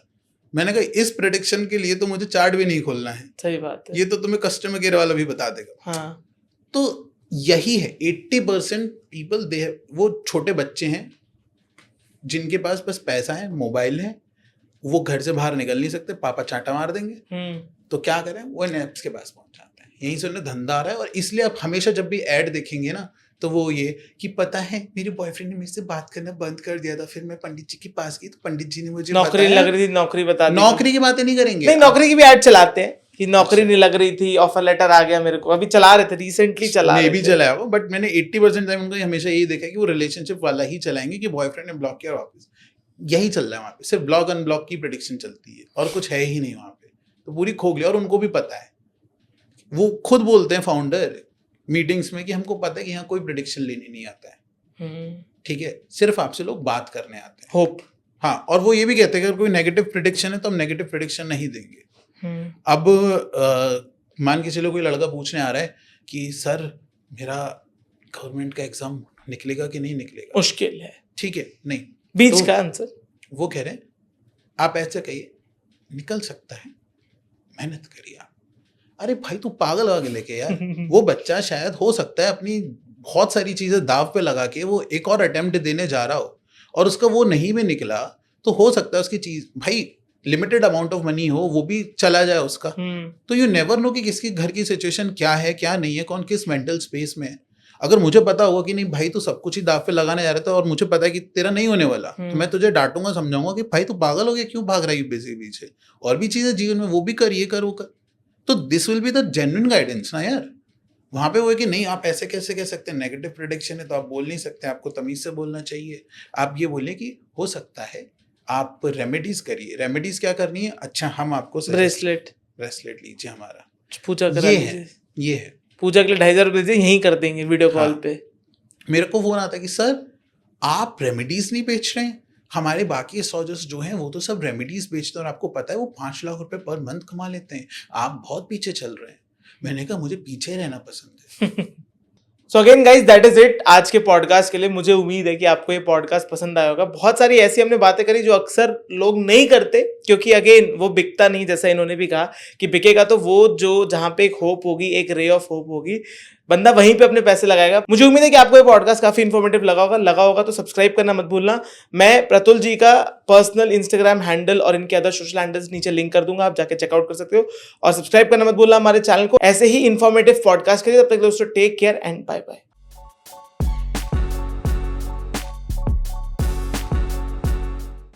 मैंने कहा इस प्रेडिक्शन के लिए तो मुझे चार्ट भी नहीं खोलना है। सही बात है, ये तो तुम्हें कस्टमर केयर वाला भी बता देगा। तो यही है, 80% पीपल वो छोटे बच्चे हैं जिनके पास बस पैसा है, मोबाइल है, वो घर से बाहर निकल नहीं सकते, पापा चांटा मार देंगे। तो क्या करें, वो इन एप्स के पास पहुंच जाते हैं, यहीं से उन्हें धंधा आ रहा है। और इसलिए आप हमेशा जब भी ऐड देखेंगे ना, तो वो ये कि पता है मेरे बॉयफ्रेंड ने मुझसे बात करना बंद कर दिया था, फिर मैं पंडित जी के पास गई तो पंडित जी ने मुझे नौकरी लग रही थी, नौकरी बता दी। नौकरी की बातें नहीं करेंगे, नहीं, नौकरी की भी ऐड चलाते हैं कि नौकरी नहीं लग रही थी, ऑफर लेटर आ गया मेरे को। अभी चला रहे थे, रिसेंटली चला रहे थे, भी चलाया वो, बट मैंने 80% टाइम उनको हमेशा यही देखा कि वो रिलेशनशिप वाला ही चलाएंगे कि बॉयफ्रेंड ने ब्लॉक किया वापस। यही चल रहा है वहाँ पे, सिर्फ ब्लॉक अनब्लॉक की प्रेडिक्शन चलती है और कुछ है ही नहीं वहाँ पे। तो पूरी खोखली, और उनको भी पता है, वो खुद बोलते हैं फाउंडर मीटिंग्स में कि हमको पता है कि यहाँ कोई प्रेडिक्शन लेने नहीं आता है। ठीक है, सिर्फ आपसे लोग बात करने आते हैं, होप। हाँ, और वो ये भी कहते हैं कि अगर कोई नेगेटिव प्रेडिक्शन है तो हम नेगेटिव प्रेडिक्शन नहीं देंगे। अब मान के चलो कोई लड़का पूछने आ रहा है कि सर मेरा गवर्नमेंट का एग्जाम निकलेगा कि नहीं निकलेगा, मुश्किल है। ठीक है, नहीं बीच का आंसर वो कह रहे हैं आप ऐसे कहिए निकल सकता है, मेहनत करिए आप। अरे भाई तू पागल आगे लेके यार, वो बच्चा शायद हो सकता है अपनी बहुत सारी चीज़ें दाव पे लगा के वो एक और अटेम्प्ट देने जा रहा हो और उसका वो नहीं भी निकला, तो हो सकता है उसकी चीज़ भाई लिमिटेड अमाउंट ऑफ मनी हो वो भी चला जाए उसका। तो यू नेवर नो कि किसकी घर की सिचुएशन क्या है क्या नहीं है, कौन किस मेंटल स्पेस में है। अगर मुझे पता होगा कि नहीं भाई तू सब कुछ ही दाव पे लगाने जा रहा था और मुझे पता है कि तेरा नहीं होने वाला, तो मैं तुझे डांटूंगा, समझाऊंगा कि भाई तू पागल हो गया, क्यों भाग रहा है पीछे पीछे, और भी चीजें जीवन में वो भी कर, ये कर वो कर। तो this will be the genuine guidance ना यार। वहां पे वो है कि नहीं आप ऐसे कैसे कह सकते हैं, नेगेटिव प्रिडिक्शन है तो आप बोल नहीं सकते, आपको तमीज से बोलना चाहिए। आप ये बोले कि हो सकता है, आप रेमेडीज करिए। रेमेडीज क्या करनी है, अच्छा हम आपको ब्रेसलेट ब्रेसलेट लीजिए हमारा, पूजा करा ये लीजिए। है, ये है। पूजा के लिए 2,500 रुपये दीजिए, यहीं कर देंगे वीडियो कॉल हाँ। पे। मेरे को फोन आता है कि सर आप रेमेडीज नहीं बेच रहे हैं, हमारे बाकी एस्ट्रोलॉजर्स जो हैं वो तो सब रेमेडीज बेचते हैं और आपको पता है वो 5 लाख रुपए पर मंथ कमा लेते हैं, आप बहुत पीछे चल रहे हैं। मैंने कहा मुझे पीछे रहना पसंद है। So again guys that is it आज के पॉडकास्ट के लिए। मुझे उम्मीद है कि आपको ये पॉडकास्ट पसंद आया होगा। बहुत सारी ऐसी हमने बातें करी जो अक्सर लोग नहीं करते, क्योंकि अगेन वो बिकता नहीं, जैसा इन्होंने भी कहा कि बिकेगा तो वो जो जहां पे एक होप होगी, एक रे ऑफ होप होगी, बंदा वहीं पे अपने पैसे लगाएगा। मुझे उम्मीद है कि आपको ये पॉडकास्ट काफी इन्फॉर्मेटिव लगा होगा तो सब्सक्राइब करना मत भूलना। मैं प्रतुल जी का पर्सनल इंस्टाग्राम हैंडल और इनके अदर सोशल हैंडल्स नीचे लिंक कर दूंगा, आप जाके चेकआउट कर सकते हो। और सब्सक्राइब करना मत भूलना हमारे चैनल को ऐसे ही इन्फॉर्मेटिव पॉडकास्ट के लिए। तब तक दोस्तों take care and bye bye.